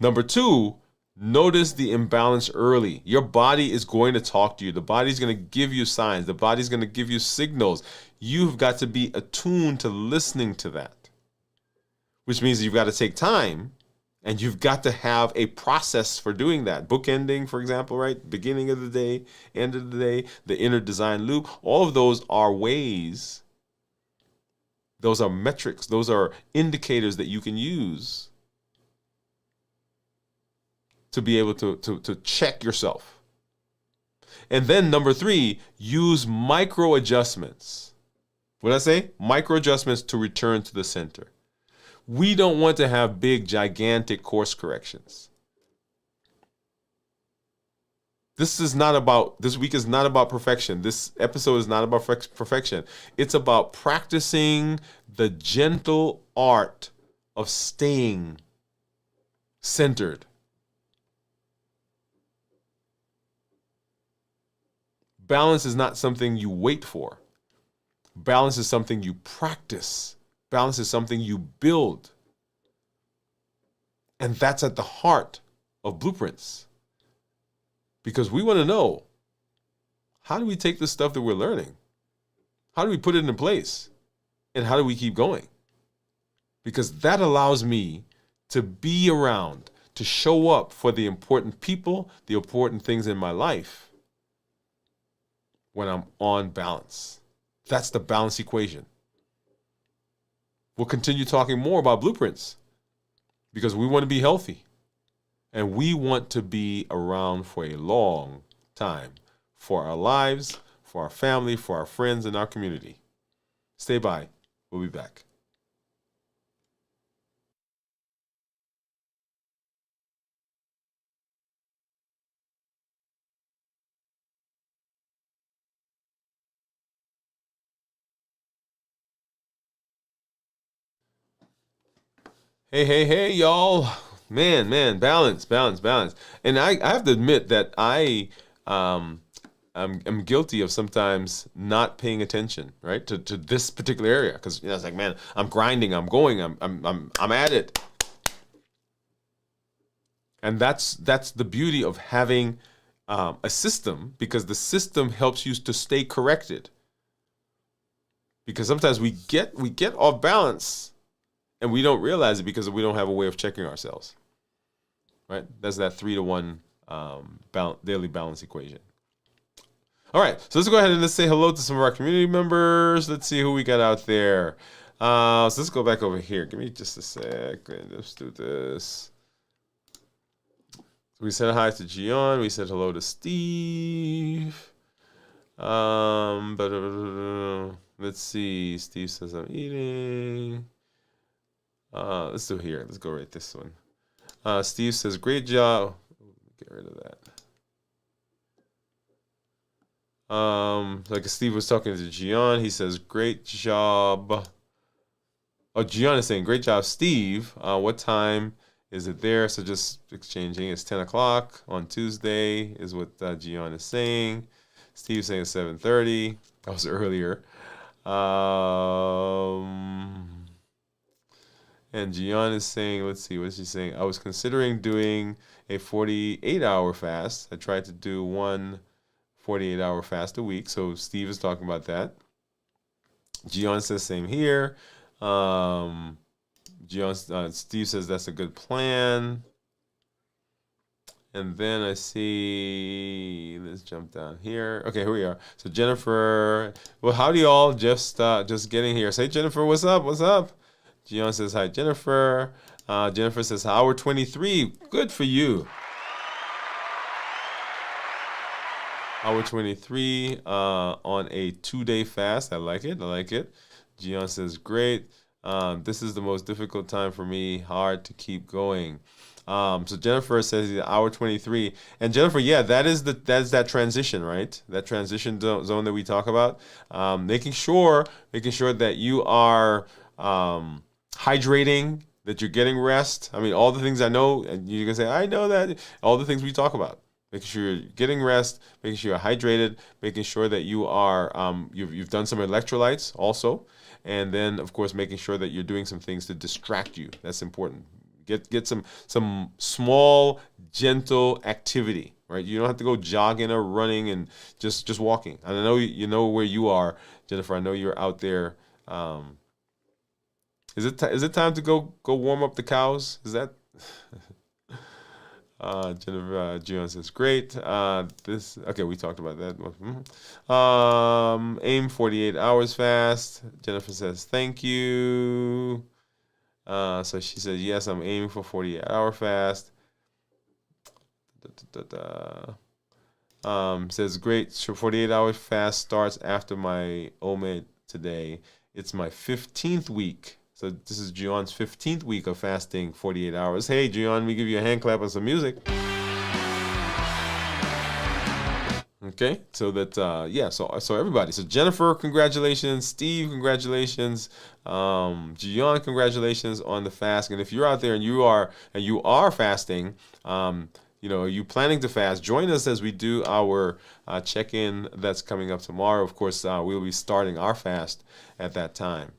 Number 2, notice the imbalance early. Your body is going to talk to you. The body's going to give you signs. The body's going to give you signals. You've got to be attuned to listening to that, which means you've got to take time. And you've got to have a process for doing that. Bookending, for example, right? Beginning of the day, end of the day, the inner design loop. All of those are ways Those are metrics. Those are indicators that you can use to be able to check yourself. And then number 3, use micro adjustments. What did I say? Micro adjustments to return to the center. We don't want to have big, gigantic course corrections. This week is not about perfection. This episode is not about perfection. It's about practicing the gentle art of staying centered. Balance is not something you wait for. Balance is something you practice. Balance is something you build. And that's at the heart of Blueprints. Because we want to know, how do we take the stuff that we're learning? How do we put it in place? And how do we keep going? Because that allows me to be around, to show up for the important people, the important things in my life when I'm on balance. That's the balance equation. We'll continue talking more about Blueprints because we want to be healthy. And we want to be around for a long time for our lives, for our family, for our friends, and our community. Stay by. We'll be back. Hey, y'all. Man, balance. And I have to admit that I'm guilty of sometimes not paying attention, right, to this particular area, because it's like, man, I'm grinding, I'm going, I'm at it, and that's the beauty of having a system, because the system helps you to stay corrected. Because sometimes we get off balance, and we don't realize it because we don't have a way of checking ourselves. Right? That's that 3-to-1 daily balance equation. All right, so let's go ahead and let's say hello to some of our community members. Let's see who we got out there. So let's go back over here. Give me just a sec. Let's do this. So we said hi to Gian. We said hello to Steve. Let's see. Steve says I'm eating. Let's do here. Let's go right this one. Steve says, great job. Get rid of that. Like Steve was talking to Gian, he says, great job. Oh, Gian is saying, great job, Steve. What time is it there? So just exchanging. It's 10 o'clock on Tuesday is what Gian is saying. Steve's saying 7:30. That was earlier. And Gian is saying, let's see, what is she saying? I was considering doing a 48-hour fast. I tried to do one 48-hour fast a week. So Steve is talking about that. Gian says same here. Steve says that's a good plan. And then I see, let's jump down here. Okay, here we are. So Jennifer, well, howdy y'all, just getting here. Say, Jennifer, what's up? Gian says, hi, Jennifer. Jennifer says, hour 23. Good for you. Hour 23 on a 2-day fast. I like it. Gian says, great. This is the most difficult time for me. Hard to keep going. So Jennifer says hour 23. And Jennifer, yeah, that's that transition, right? That transition zone that we talk about. Making sure that you are hydrating, that you're getting rest. I mean, all the things I know, and you can say, I know that, all the things we talk about. Making sure you're getting rest, making sure you're hydrated, making sure that you are, you've done some electrolytes also. And then, of course, making sure that you're doing some things to distract you. That's important. Get some small, gentle activity, right? You don't have to go jogging or running, and just walking. And I know you know where you are, Jennifer. I know you're out there. Is it time to go warm up the cows? Is that? Jennifer Gion says, great. Okay, we talked about that. Aim 48 hours fast. Jennifer says, thank you. So she says, yes, I'm aiming for 48-hour fast. Says, great. 48 hours fast starts after my OMED today. It's my 15th week. So this is Gion's 15th week of fasting 48 hours. Hey, Gion, we give you a hand clap and some music. Okay, so that, so everybody. So Jennifer, congratulations. Steve, congratulations. Gion, congratulations on the fast. And if you're out there and you are fasting, are you planning to fast? Join us as we do our check-in that's coming up tomorrow. Of course, we'll be starting our fast at that time.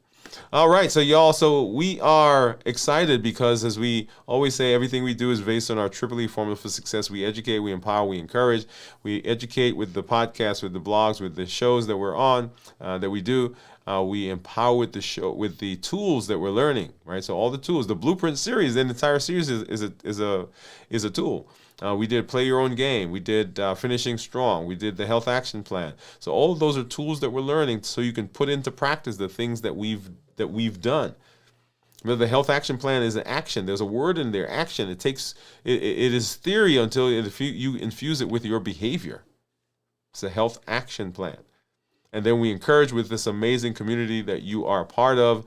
All right, so y'all, so we are excited because, as we always say, everything we do is based on our Triple E formula for success. We educate, we empower, we encourage. We educate with the podcasts, with the blogs, with the shows that we're on, that we do. We empower with the show, with the tools that we're learning, right? So all the tools, the Blueprint series, the entire series is a tool. We did Play Your Own Game. We did Finishing Strong. We did the Health Action Plan. So all of those are tools that we're learning so you can put into practice the things that we've done. The Health Action Plan is an action. There's a word in there, action. It is theory until you infuse it with your behavior. It's a Health Action Plan. And then we encourage with this amazing community that you are a part of.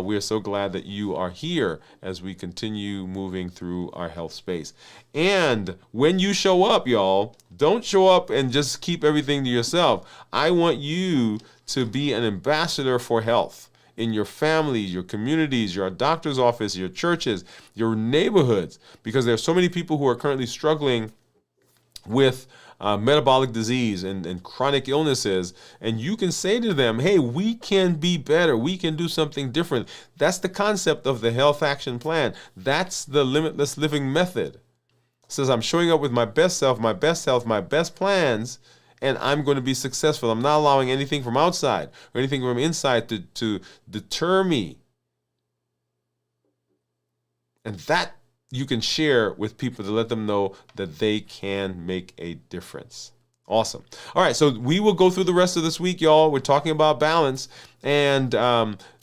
We are so glad that you are here as we continue moving through our health space. And when you show up, y'all, don't show up and just keep everything to yourself. I want you to be an ambassador for health in your families, your communities, your doctor's office, your churches, your neighborhoods, because there are so many people who are currently struggling with metabolic disease and chronic illnesses, and you can say to them, hey, we can be better. We can do something different. That's the concept of the Health Action Plan. That's the limitless living method. It says I'm showing up with my best self, my best health, my best plans, and I'm going to be successful. I'm not allowing anything from outside or anything from inside to deter me. And that you can share with people to let them know that they can make a difference. Awesome. All right, so we will go through the rest of this week, y'all. We're talking about balance, and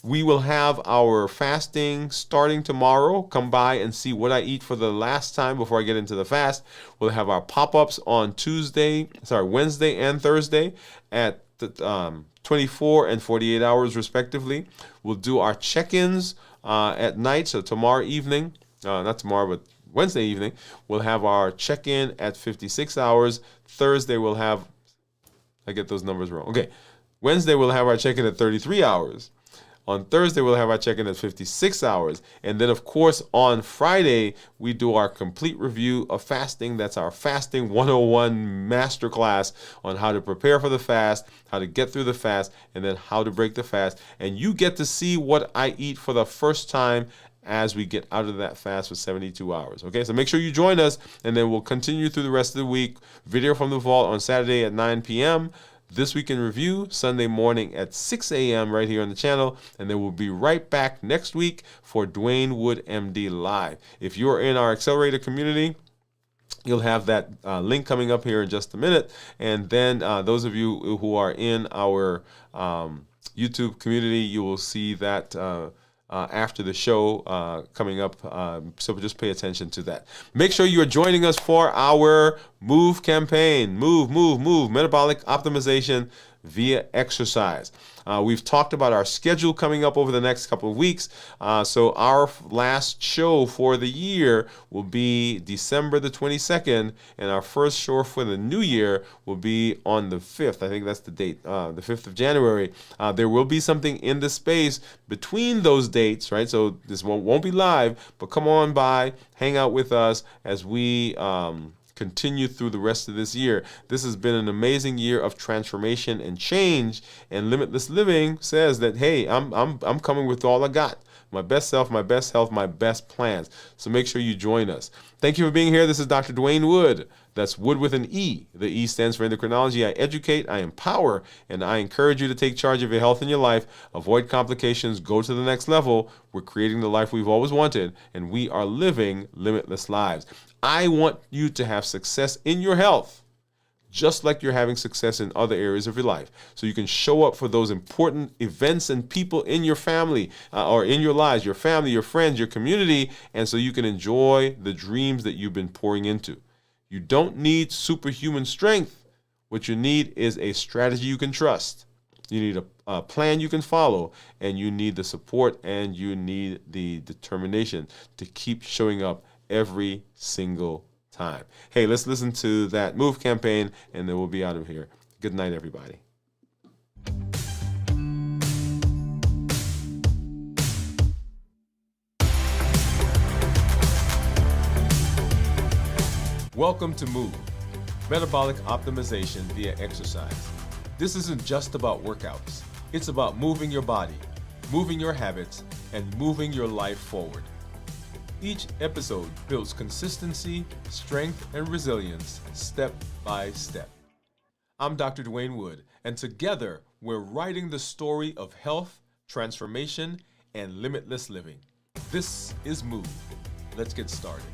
we will have our fasting starting tomorrow. Come by and see what I eat for the last time before I get into the fast. We'll have our pop-ups on Wednesday and Thursday at the 24 and 48 hours respectively. We'll do our check-ins at night, so tomorrow evening. Not tomorrow, but Wednesday evening, we'll have our check-in at 56 hours. Thursday, we'll have, I get those numbers wrong. Okay, Wednesday, we'll have our check-in at 33 hours. On Thursday, we'll have our check-in at 56 hours. And then, of course, on Friday, we do our complete review of fasting. That's our Fasting 101 masterclass on how to prepare for the fast, how to get through the fast, and then how to break the fast. And you get to see what I eat for the first time as we get out of that fast for 72 hours. Okay, so make sure you join us, and then we'll continue through the rest of the week. Video from the vault on Saturday at 9 p.m. This Week in Review, Sunday morning at 6 a.m. right here on the channel. And then we'll be right back next week for Dwain Woode, MD Live. If you're in our Accelerator community, you'll have that link coming up here in just a minute. And then those of you who are in our YouTube community, you will see that after the show coming up. So just pay attention to that. Make sure you are joining us for our MOVE campaign. Move, metabolic optimization via exercise. We've talked about our schedule coming up over the next couple of weeks. So our last show for the year will be December the 22nd, and our first show for the new year will be on the 5th. I think that's the date, the 5th of January. There will be something in the space between those dates, right? So this won't be live, but come on by, hang out with us as we continue through the rest of this year. This has been an amazing year of transformation and change, and Limitless Living says that, hey, I'm coming with all I got. My best self, my best health, my best plans. So make sure you join us. Thank you for being here. This is Dr. Dwain Woode. That's Wood with an E. The E stands for endocrinology. I educate, I empower, and I encourage you to take charge of your health and your life. Avoid complications. Go to the next level. We're creating the life we've always wanted, and we are living limitless lives. I want you to have success in your health, just like you're having success in other areas of your life. So you can show up for those important events and people in your family or in your lives, your family, your friends, your community, and so you can enjoy the dreams that you've been pouring into. You don't need superhuman strength. What you need is a strategy you can trust. You need a plan you can follow, and you need the support, and you need the determination to keep showing up every single time. Hey, let's listen to that Move campaign, and then we'll be out of here. Good night, everybody. Welcome to Move, metabolic optimization via exercise. This isn't just about workouts. It's about moving your body, moving your habits, and moving your life forward. Each episode builds consistency, strength, and resilience step by step. I'm Dr. Dwain Woode, and together we're writing the story of health, transformation, and limitless living. This is Move. Let's get started.